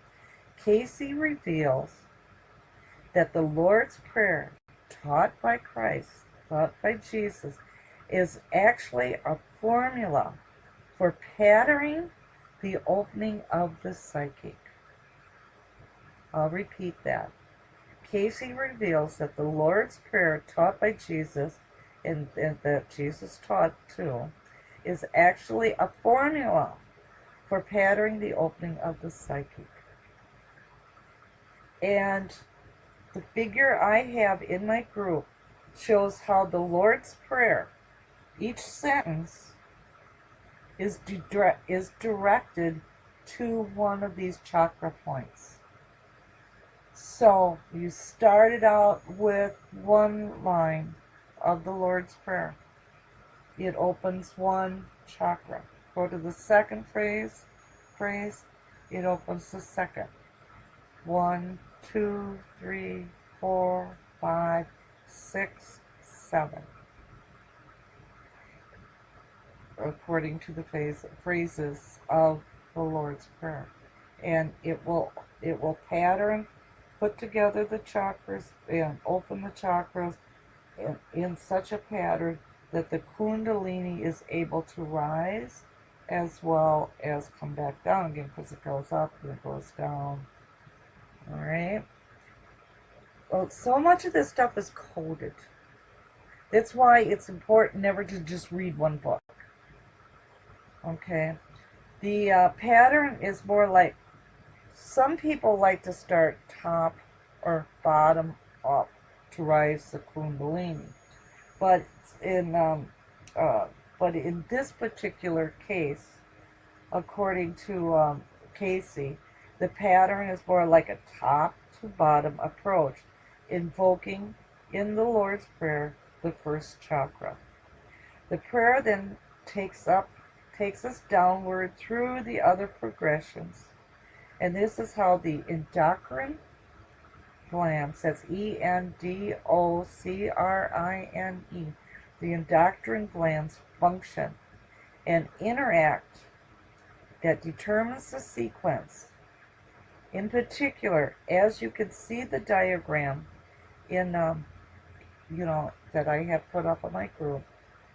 Cayce reveals that the Lord's Prayer, taught by Christ, taught by Jesus, is actually a formula for patterning the opening of the psychic. I'll repeat that. Cayce reveals that the Lord's Prayer, taught by Jesus, and that Jesus taught too, is actually a formula for patterning the opening of the psychic. And the figure I have in my group shows how the Lord's Prayer, each sentence, is directed to one of these chakra points. So you started out with one line of the Lord's Prayer. It opens one chakra. Go to the second phrase, it opens the second. 1, 2, 3, 4, 5, 6, 7. According to the phrases of the Lord's Prayer. And it will pattern, put together the chakras and open the chakras in such a pattern that the Kundalini is able to rise as well as come back down again, because it goes up and it goes down. Alright? Well, so much of this stuff is coded. That's why it's important never to just read one book. Okay? The pattern is more like, some people like to start top or bottom up to rise the Kundalini. But in this particular case, according to Cayce, the pattern is more like a top to bottom approach, invoking in the Lord's Prayer the first chakra. The prayer then takes us downward through the other progressions, and this is how the endocrine glands, that's ENDOCRINE, the endocrine glands function and interact, that determines the sequence. In particular, as you can see the diagram in, that I have put up on my group,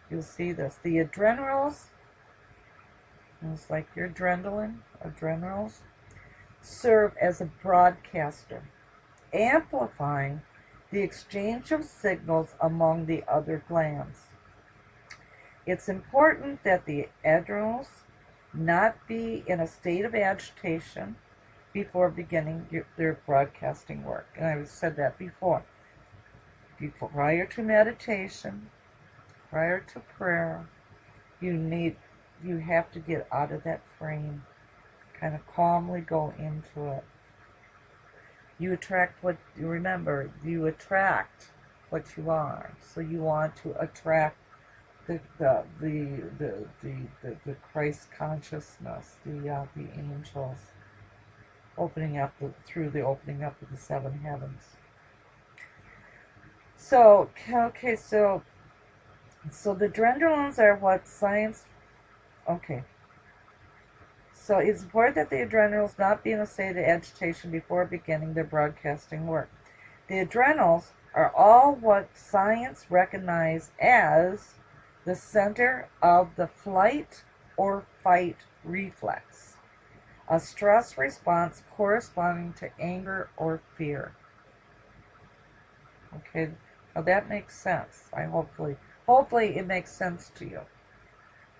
you'll see this. The adrenals, it's like your adrenals, serve as a broadcaster, amplifying the exchange of signals among the other glands. It's important that the adrenals not be in a state of agitation before beginning their broadcasting work. And I've said that before. Prior to meditation, prior to prayer, you have to get out of that frame, kind of calmly go into it. You attract what you remember. You attract what you are. So you want to attract the Christ consciousness, the angels, opening up through the opening up of the seven heavens. So okay, so the adrenals are what science. Okay. So it's important that the adrenals not be in a state of agitation before beginning their broadcasting work. The adrenals are all what science recognizes as the center of the flight or fight reflex, a stress response corresponding to anger or fear. Okay, now that makes sense. Hopefully it makes sense to you.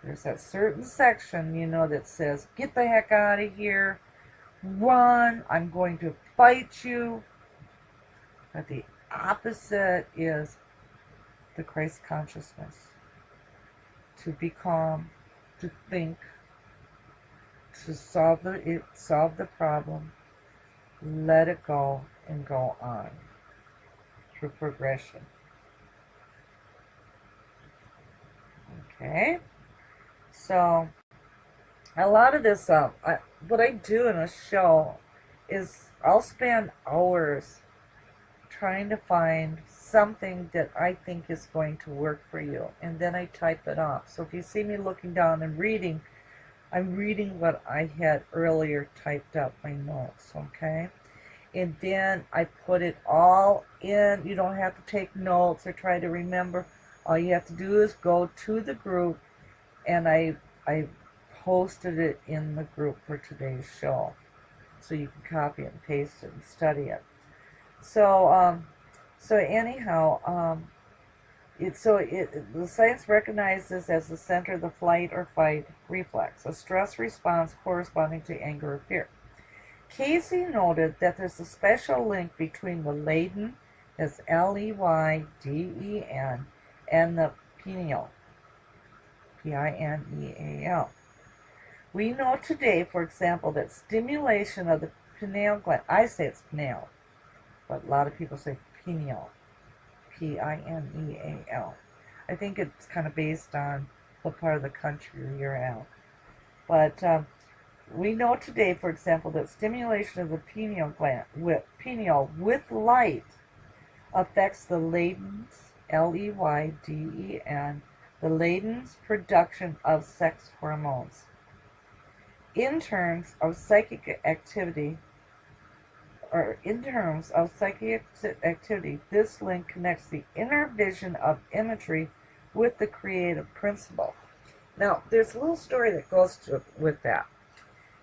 There's that certain section, that says, get the heck out of here, run, I'm going to fight you. But the opposite is the Christ consciousness. To be calm, to think, to solve the problem, let it go, and go on through progression. Okay? So a lot of this, what I do in a show is I'll spend hours trying to find something that I think is going to work for you, and then I type it up. So if you see me looking down and reading, I'm reading what I had earlier typed up, my notes, okay? And then I put it all in. You don't have to take notes or try to remember. All you have to do is go to the group, and I posted it in the group for today's show. So you can copy it and paste it and study it. So, so anyhow, the science recognizes this as the center of the flight or fight reflex, a stress response corresponding to anger or fear. Cayce noted that there's a special link between the Leyden, that's Leyden, and the pineal, Pineal. We know today, for example, that stimulation of the pineal gland, I say it's pineal, but a lot of people say pineal, Pineal. I think it's kind of based on what part of the country you're at. But we know today, for example, that stimulation of the pineal gland with light affects the Leyden's, Leyden, the Leyden's production of sex hormones. In terms of psychic activity, this link connects the inner vision of imagery with the creative principle. Now, there's a little story that goes with that.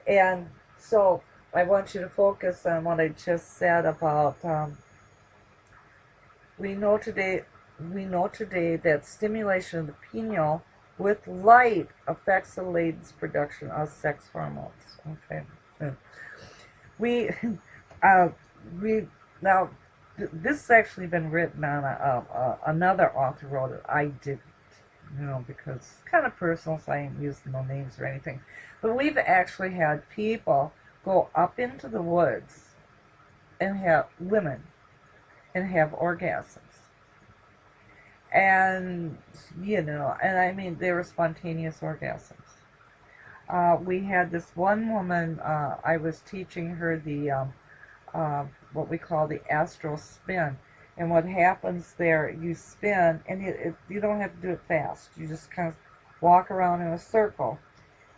And so I want you to focus on what I just said about we know today that stimulation of the pineal with light affects the Leyden's production of sex hormones. Okay. We now this has actually been written on another author wrote it. I didn't, because it's kind of personal, so I ain't using no names or anything. But we've actually had people go up into the woods and have women and have orgasms. And, and I mean, they were spontaneous orgasms. We had this one woman, I was teaching her the, what we call the astral spin. And what happens there, you spin, and you don't have to do it fast. You just kind of walk around in a circle.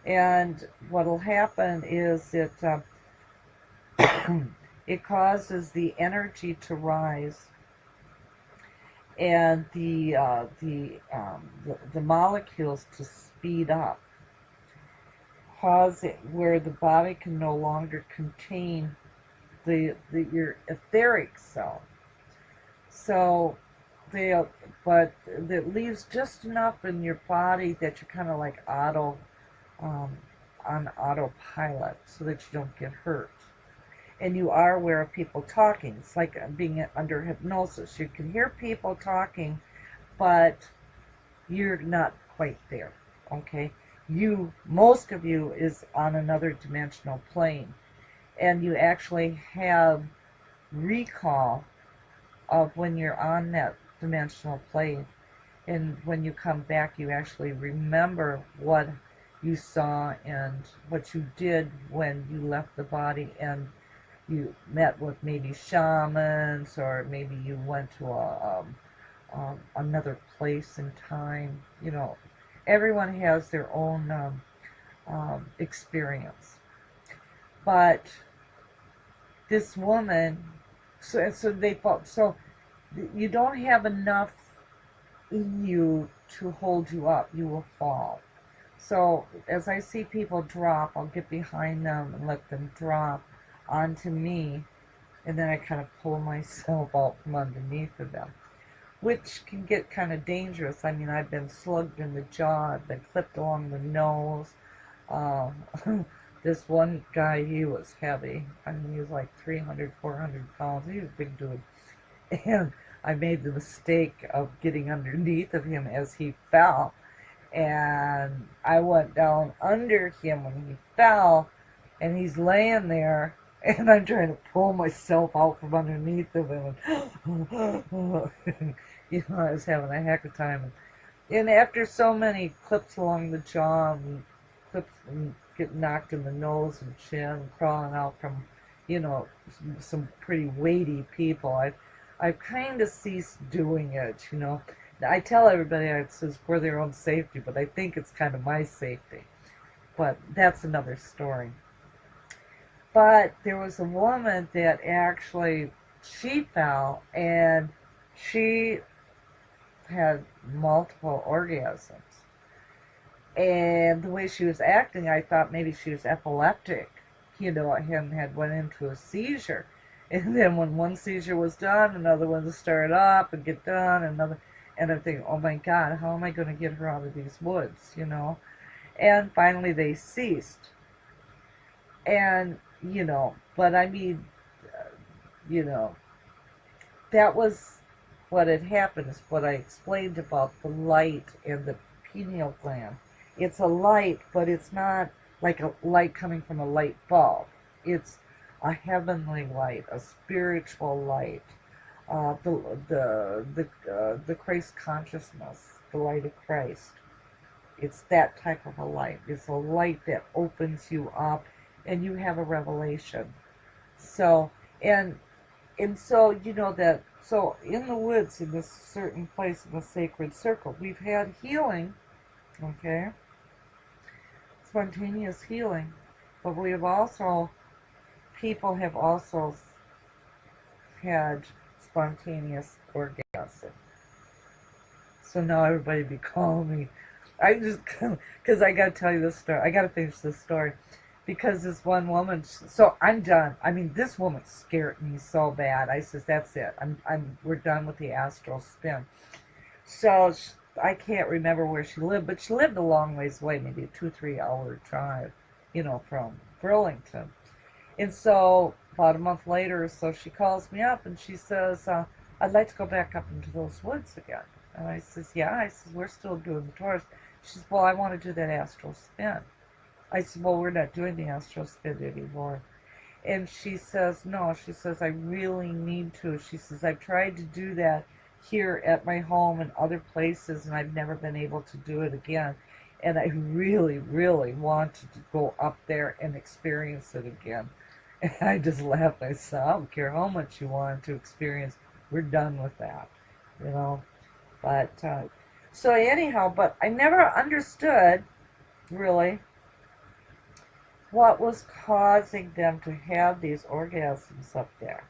And what will happen is it causes the energy to rise, and the molecules to speed up, cause it where the body can no longer contain your etheric self. So but it leaves just enough in your body that you're kind of like on autopilot, so that you don't get hurt. And you are aware of people talking. It's like being under hypnosis. You can hear people talking, but you're not quite there. Okay? Most of you is on another dimensional plane, and you actually have recall of when you're on that dimensional plane, and when you come back, you actually remember what you saw and what you did when you left the body, and you met with maybe shamans, or maybe you went to another place in time. Everyone has their own experience. But this woman, so you don't have enough in you to hold you up. You will fall. So as I see people drop, I'll get behind them and let them drop onto me, and then I kind of pull myself out from underneath of them, which can get kind of dangerous. I mean, I've been slugged in the jaw, I've been clipped along the nose. This one guy, he was heavy. I mean, he was like 300, 400 pounds. He was a big dude. And I made the mistake of getting underneath of him as he fell. And I went down under him when he fell, and he's laying there, and I'm trying to pull myself out from underneath of him. And I was having a heck of a time. And after so many clips along the jaw and clips and get knocked in the nose and chin, crawling out from, some pretty weighty people, I've kind of ceased doing it. I tell everybody it's for their own safety, but I think it's kind of my safety. But that's another story. But there was a woman that actually, she fell and she had multiple orgasms. And the way she was acting, I thought maybe she was epileptic, and had went into a seizure. And then when one seizure was done, another one would start up and get done, another, and I'm thinking, oh my God, how am I going to get her out of these woods? And finally they ceased. And, but I mean, you know, that was what had happened, is what I explained about the light and the pineal gland. It's a light, but it's not like a light coming from a light bulb. It's a heavenly light, a spiritual light, the Christ consciousness, the light of Christ. It's that type of a light. It's a light that opens you up, and you have a revelation. So, and so that, so in the woods, in this certain place in the sacred circle, we've had healing, okay, spontaneous healing, but we have also, people have also had spontaneous orgasm. So now everybody be calling me. I just, because I got to tell you this story. I got to finish this story. Because this one woman, so I'm done. I mean, this woman scared me so bad. I says, that's it. We're done with the astral spin. So I can't remember where she lived, but she lived a long ways away, maybe a 2-3 hour drive, from Burlington. And so about a month later or so, she calls me up and she says, I'd like to go back up into those woods again. And I says, yeah. I says, we're still doing the tours. She says, well, I want to do that astral spin. I said, well, we're not doing the astral spin anymore. And she says, no. She says, I really need to. She says, I've tried to do that here at my home and other places, and I've never been able to do it again. And I really, really wanted to go up there and experience it again. And I just laughed. I said, I don't care how much you want to experience. We're done with that, But, so anyhow, but I never understood, really, what was causing them to have these orgasms up there,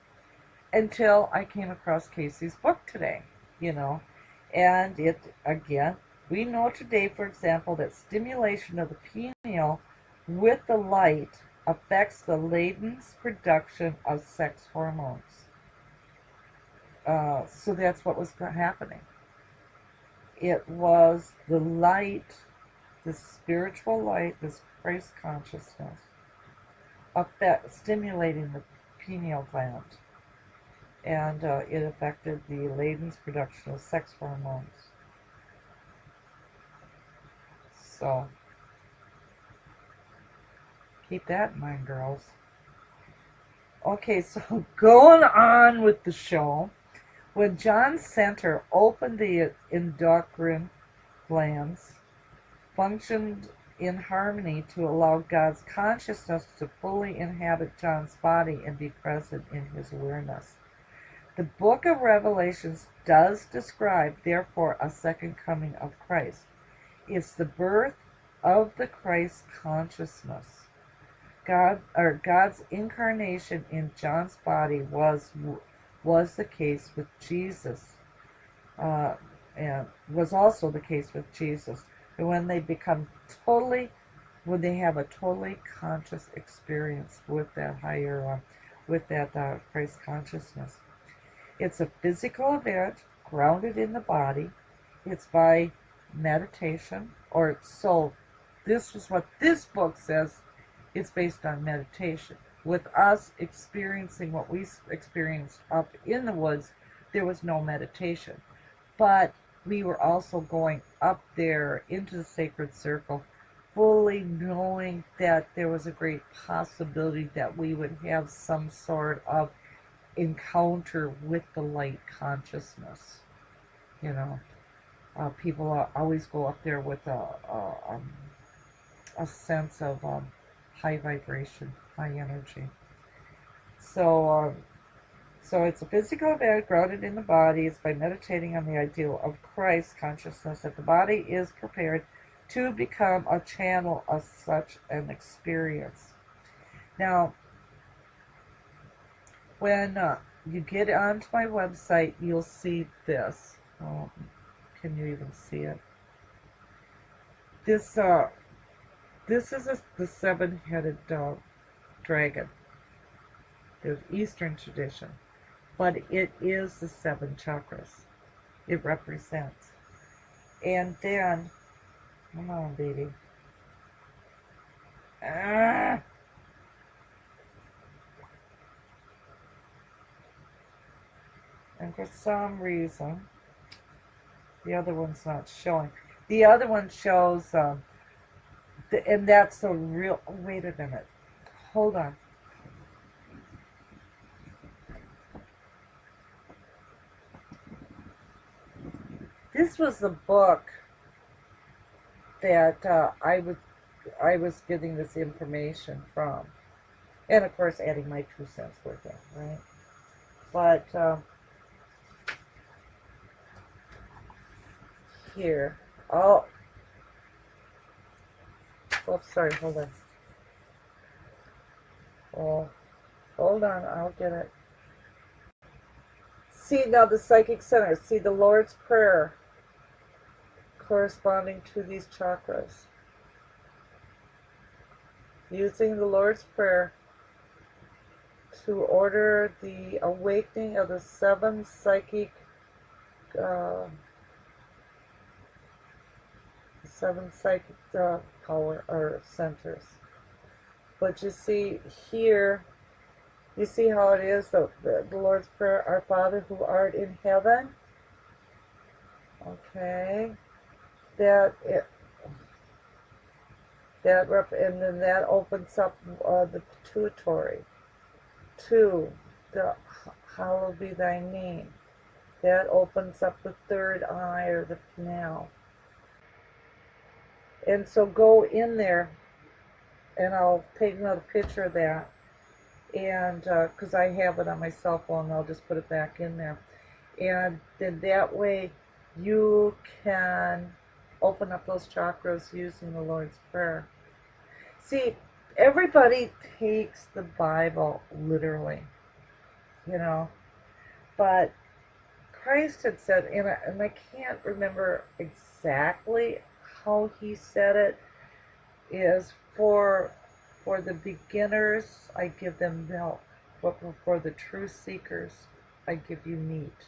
until I came across Cayce's book today, and it, again, we know today, for example, that stimulation of the pineal with the light affects the latent production of sex hormones. So that's what was happening. It was the light, this spiritual light, this Christ consciousness, stimulating the pineal gland, and it affected the latent production of sex hormones. So keep that in mind, girls. Okay, so going on with the show. When John Center opened the endocrine glands, functioned in harmony to allow God's consciousness to fully inhabit John's body and be present in his awareness. The book of Revelations does describe, therefore, a second coming of Christ. It's the birth of the Christ consciousness. God's incarnation in John's body was the case with Jesus, and was also the case with Jesus. And when they have a totally conscious experience with that higher, Christ consciousness. It's a physical event grounded in the body. It's by meditation, this is what this book says. It's based on meditation. With us experiencing what we experienced up in the woods, there was no meditation. But we were also going up there into the sacred circle, fully knowing that there was a great possibility that we would have some sort of encounter with the light consciousness, People always go up there with a sense of high vibration, high energy. So, so it's a physical event grounded in the body. It's by meditating on the ideal of Christ consciousness that the body is prepared to become a channel of such an experience. Now, when you get onto my website, you'll see this. Oh, can you even see it? This is the seven-headed dragon, the Eastern tradition, but it is the seven chakras. It represents. And then, come on, baby. Ah! And for some reason, the other one's not showing. The other one shows, and that's a real, wait a minute. Hold on. This was the book that I was getting this information from, and of course adding my 2 cents with it, right? But here, oh, sorry, hold on. Oh, hold on, I'll get it. See now the psychic center. See the Lord's Prayer corresponding to these chakras. Using the Lord's Prayer to order the awakening of the seven psychic power or centers. But you see here, you see how it is, the Lord's Prayer, Our Father who art in heaven. Okay, and then that opens up the pituitary. 2, the hallowed be thy name. That opens up the third eye or the canal. And so go in there, and I'll take another picture of that, and because I have it on my cell phone, I'll just put it back in there. And then that way you can open up those chakras using the Lord's Prayer. See, everybody takes the Bible literally, you know, but Christ had said, and I can't remember exactly how he said it, is for the beginners I give them milk, but for the true seekers I give you meat.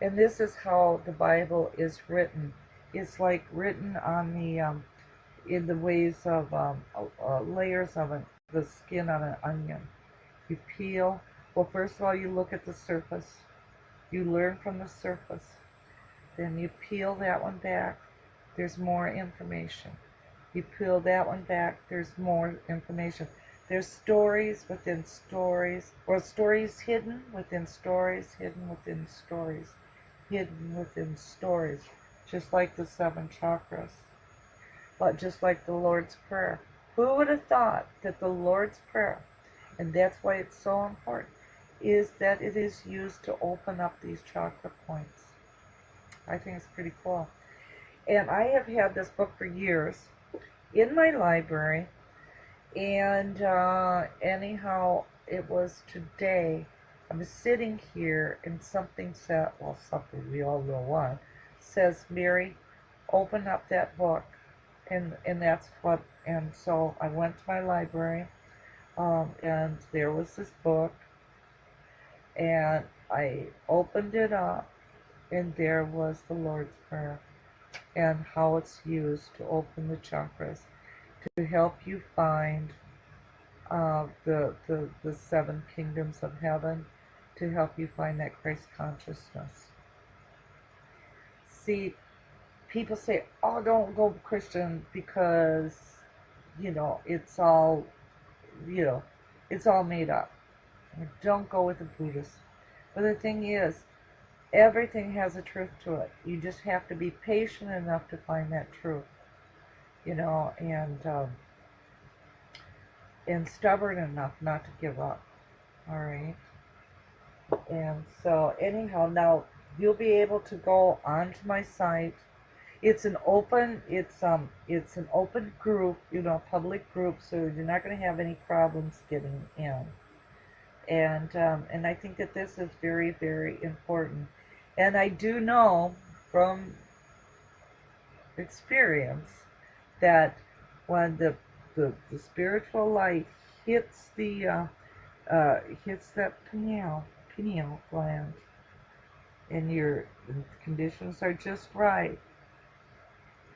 And this is how the Bible is written. It's like written on the in the ways of layers of the skin on an onion. You peel. Well, first of all, you look at the surface. You learn from the surface. Then you peel that one back. There's more information. You peel that one back. There's more information. There's stories within stories, or stories hidden within stories, hidden within stories, hidden within stories, just like the seven chakras, but just like the Lord's Prayer. Who would have thought that the Lord's Prayer, and that's why it's so important, is that it is used to open up these chakra points. I think it's pretty cool. And I have had this book for years in my library, and anyhow, it was today, I was sitting here and something said, well, something, we all know what, says, Mary, open up that book. And that's what, and so I went to my library, and there was this book, and I opened it up, and there was the Lord's Prayer, and how it's used to open the chakras, to help you find the seven kingdoms of heaven, to help you find that Christ consciousness. See, people say, oh, don't go Christian because, it's all, it's all made up. Don't go with the Buddhists. But the thing is, everything has a truth to it. You just have to be patient enough to find that truth, and stubborn enough not to give up. All right. And so anyhow, now you'll be able to go onto my site. It's an open group, public group, so you're not going to have any problems getting in. And I think that this is very, very important. And I do know from experience that when the spiritual light hits hits that pineal gland, and your conditions are just right,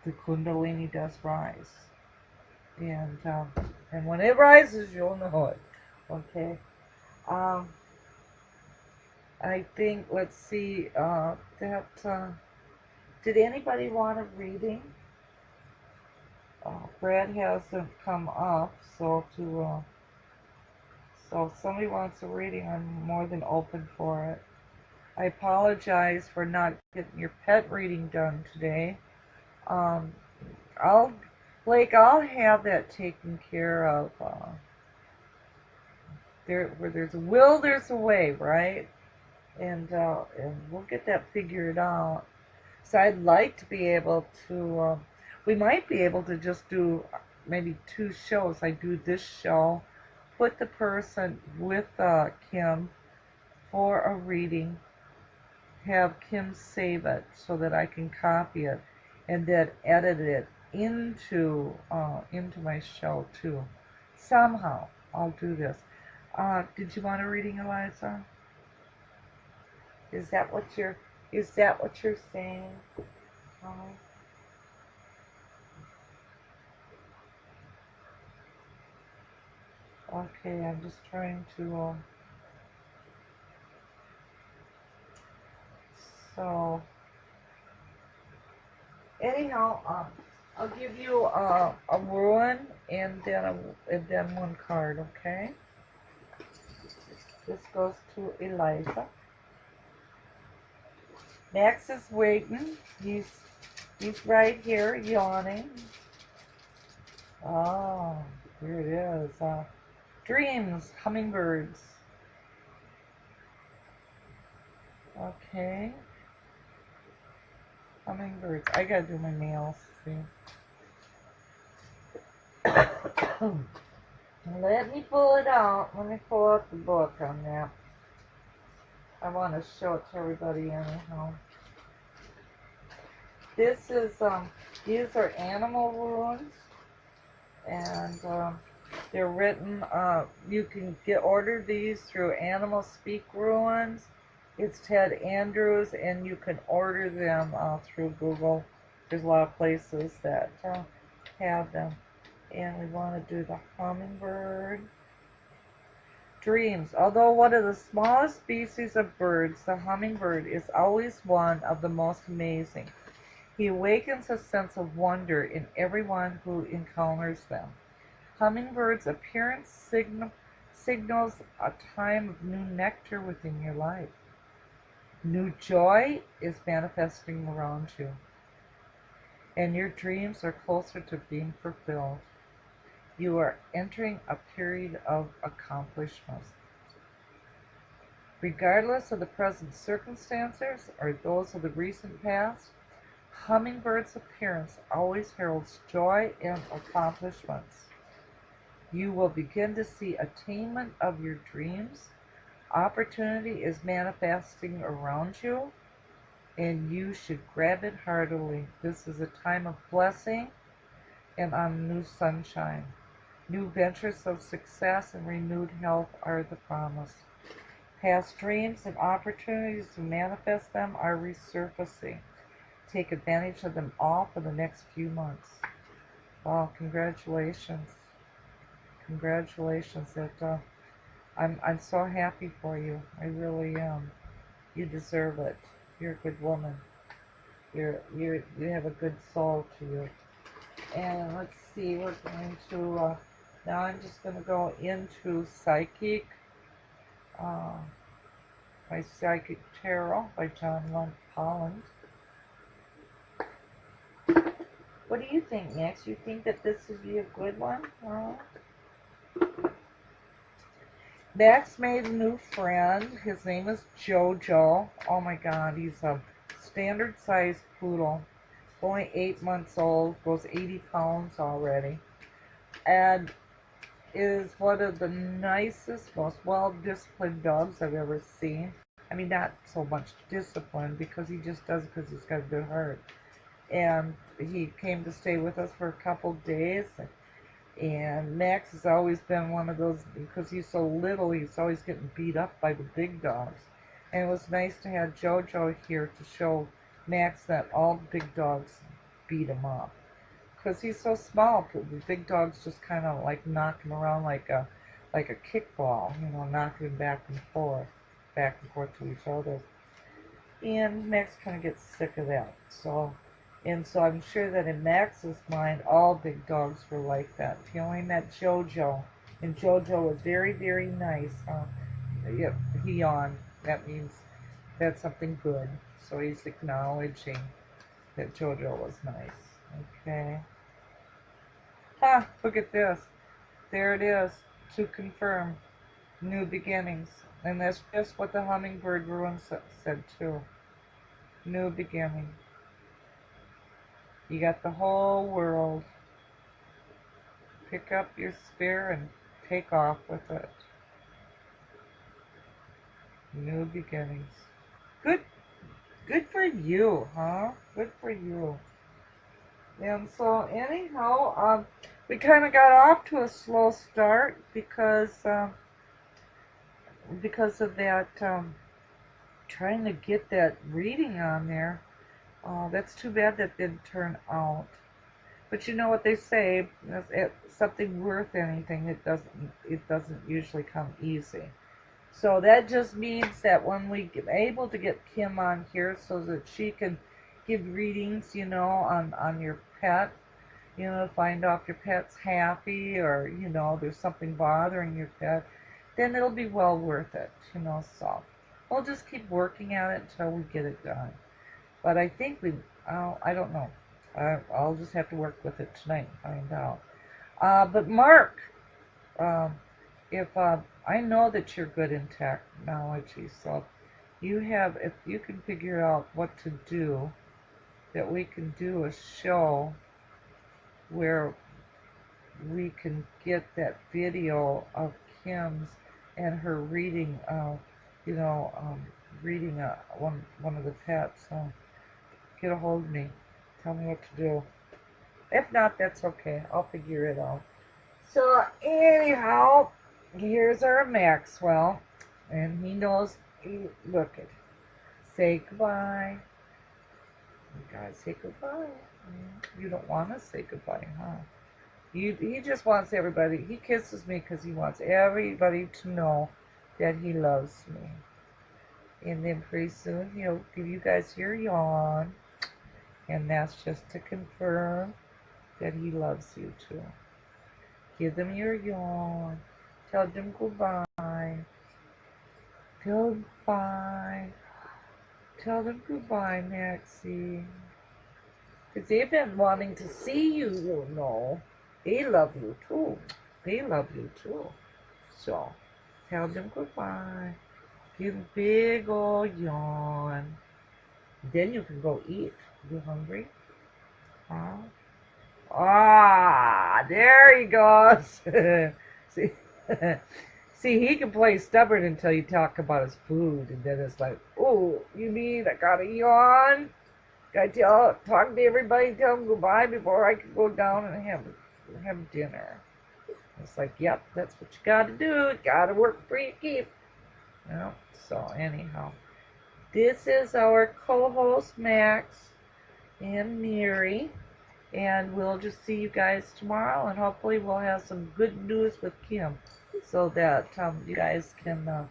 the Kundalini does rise, and when it rises, you'll know it. Okay. Um, I think, let's see, did anybody want a reading? Brad hasn't come up, so if somebody wants a reading, I'm more than open for it. I apologize for not getting your pet reading done today. Um, I'll have that taken care of. Where there's a will, there's a way, right? And we'll get that figured out. So I'd like to be able to. We might be able to just do maybe 2 shows. I do this show, put the person with Kim for a reading, have Kim save it so that I can copy it, and then edit it into my show too. Somehow I'll do this. Did you want a reading, Eliza? Is that what you're saying? Okay, I'm just trying to. So anyhow, I'll give you a ruin and then 1 card. Okay. This goes to Eliza. Max is waiting. He's right here yawning. Oh, here it is. Dreams, hummingbirds. Okay. Hummingbirds. I gotta do my nails. See. Let me pull it out. Let me pull out the book on that. I want to show it to everybody anyhow. This is these are animal runes, and they're written. You can order these through Animal Speak Ruins. It's Ted Andrews, and you can order them through Google. There's a lot of places that have them. And we want to do the hummingbird. Dreams. Although one of the smallest species of birds, the hummingbird is always one of the most amazing. He awakens a sense of wonder in everyone who encounters them. Hummingbirds' appearance signals a time of new nectar within your life. New joy is manifesting around you, and your dreams are closer to being fulfilled. You are entering a period of accomplishments. Regardless of the present circumstances or those of the recent past, hummingbird's appearance always heralds joy and accomplishments. You will begin to see attainment of your dreams. Opportunity is manifesting around you, and you should grab it heartily. This is a time of blessing and on new sunshine. New ventures of success and renewed health are the promise. Past dreams and opportunities to manifest them are resurfacing. Take advantage of them all for the next few months. Wow, congratulations. Congratulations. I'm so happy for you. I really am. You deserve it. You're a good woman. You have a good soul to you. And let's see, we're going to now I'm just going to go into psychic My Psychic Tarot by John Holland. What do you think, Max? You think that this would be a good one? Max made a new friend. His name is Jojo. Oh my god, he's a standard size poodle. Only 8 months old, goes 80 pounds already. And is one of the nicest, most well-disciplined dogs I've ever seen. I mean, not so much discipline because he just does it because he's got a good heart. And he came to stay with us for a couple days. And Max has always been one of those, because he's so little, he's always getting beat up by the big dogs. And it was nice to have Jojo here to show Max that all the big dogs beat him up. Because he's so small, the big dogs just kind of like knock him around like a kickball, you know, knocking him back and forth to each other. And Max kind of gets sick of that. So I'm sure that in Max's mind, all big dogs were like that. He only met Jojo, and Jojo was very, very nice. Yep, he yawned. That means that's something good. So he's acknowledging that Jojo was nice. Okay. Ha! Look at this. There it is. To confirm. New beginnings. And that's just what the hummingbird ruin said too. New beginning. You got the whole world. Pick up your spear and take off with it. New beginnings. Good, good for you, huh? Good for you. And so anyhow, we kind of got off to a slow start because of that trying to get that reading on there. That's too bad that didn't turn out. But you know what they say, something worth anything, it doesn't usually come easy. So that just means that when we get able to get Kim on here so that she can give readings, you know, on your pet, you know, to find out if your pet's happy or, you know, there's something bothering your pet, then it'll be well worth it, you know. So we'll just keep working at it until we get it done. But I think I don't know. I'll just have to work with it tonight and find out. But Mark, if I know that you're good in technology, so if you can figure out what to do, that we can do a show where we can get that video of Kim's and her reading, you know, reading one of the pets. Get a hold of me. Tell me what to do. If not, that's okay. I'll figure it out. So anyhow, here's our Maxwell, and he knows. Look it. Say goodbye. You gotta say goodbye. You don't want to say goodbye, huh? He just wants everybody. He kisses me because he wants everybody to know that he loves me. And then pretty soon he'll give you guys your yawn, and that's just to confirm that he loves you too. Give them your yawn. Tell them goodbye. Goodbye. Tell them goodbye, Maxie. Because they've been wanting to see you, you know. They love you too. They love you too. So, tell them goodbye. Give them a big old yawn. Then you can go eat. You hungry? Huh? Ah, there he goes. See, see, he can play stubborn until you talk about his food, and then it's like, oh, you mean I gotta yawn? Gotta talk to everybody, tell them goodbye before I can go down and have dinner. It's like, yep, that's what you gotta do. Gotta work for your keep. You know? So anyhow, this is our co-host Max and Mary. And we'll just see you guys tomorrow, and hopefully we'll have some good news with Kim so that you guys can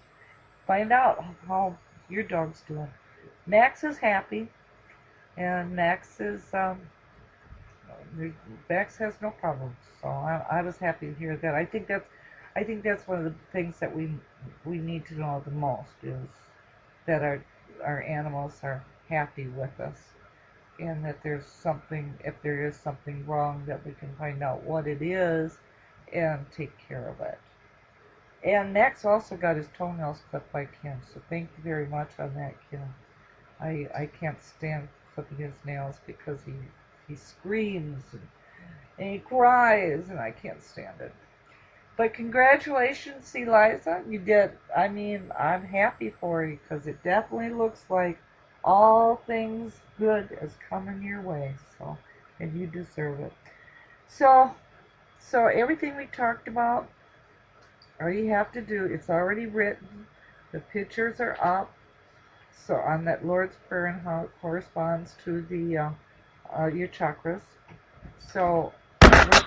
find out how your dog's doing. Max is happy, and Max has no problems. So I was happy to hear that. I think that's one of the things that we need to know the most is that our animals are happy with us, and that there's something, if there is something wrong, that we can find out what it is and take care of it. And Max also got his toenails clipped by Kim, so thank you very much on that, Kim. I can't stand clipping his nails because he screams and he cries, and I can't stand it. But congratulations, Eliza. You did. I mean, I'm happy for you because it definitely looks like all things good is coming your way. So, and you deserve it. So, so everything we talked about, all you have to do, it's already written. The pictures are up. So on that Lord's Prayer and how it corresponds to the your chakras. So,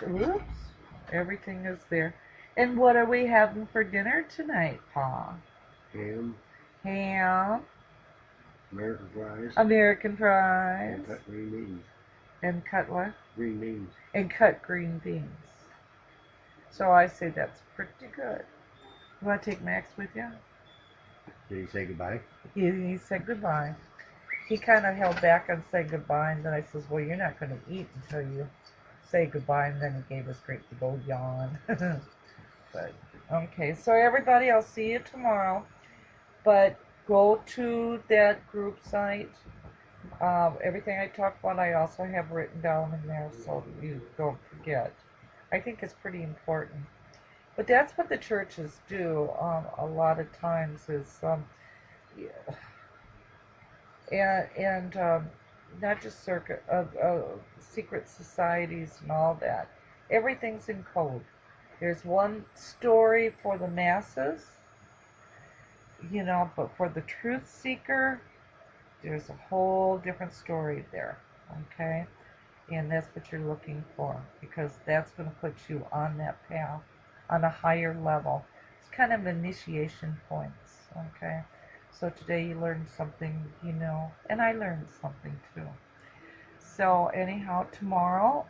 whoops, everything is there. And what are we having for dinner tonight, Pa? Ham, Ham, American fries, American and fries, cut green beans. and cut what? Green beans. And cut green beans. So I say that's pretty good. You want to take Max with you? Did he say goodbye? He said goodbye. He kind of held back on saying goodbye, and then I says, well, you're not going to eat until you say goodbye, and then he gave us great big old yawn. But, okay, so everybody, I'll see you tomorrow. But go to that group site. Everything I talked about, I also have written down in there, so you don't forget. I think it's pretty important. But that's what the churches do a lot of times is, and not just secret societies and all that. Everything's in code. There's one story for the masses, but for the truth seeker, there's a whole different story there, okay? And that's what you're looking for, because that's going to put you on that path, on a higher level. It's kind of initiation points, okay? So today you learned something, and I learned something too. So anyhow, tomorrow,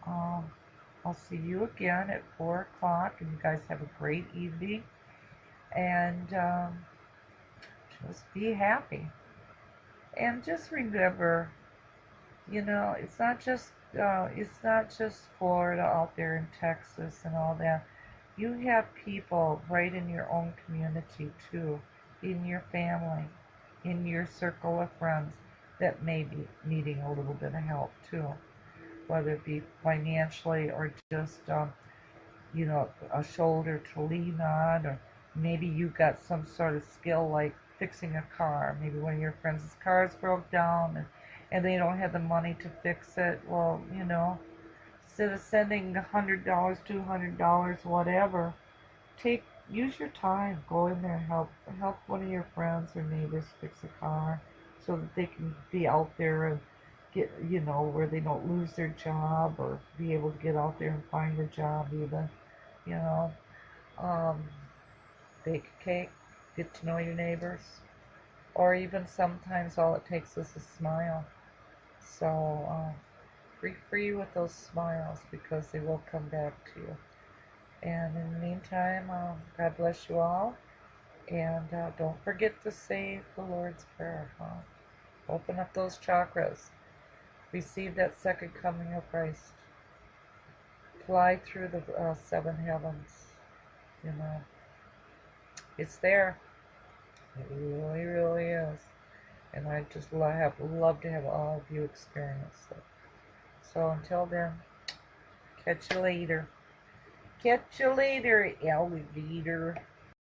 I'll see you again at 4 o'clock, and you guys have a great evening, and just be happy. And just remember, it's not just Florida out there in Texas and all that. You have people right in your own community too, in your family, in your circle of friends that may be needing a little bit of help too, whether it be financially or just a shoulder to lean on, or maybe you got some sort of skill like fixing a car. Maybe one of your friends' cars broke down and they don't have the money to fix it. Well, instead of sending $100, $200, whatever, use your time. Go in there and help one of your friends or neighbors fix a car so that they can be out there and get, where they don't lose their job, or be able to get out there and find a job even, you know. Um, Bake a cake, get to know your neighbors, or even sometimes all it takes is a smile. So be free with those smiles, because they will come back to you. And in the meantime, God bless you all. And don't forget to say the Lord's Prayer. Open up those chakras. Receive that second coming of Christ. Fly through the 7 heavens. It's there. It really, really is. And I just love to have all of you experience it. So until then, catch you later. Catch you later, alligator.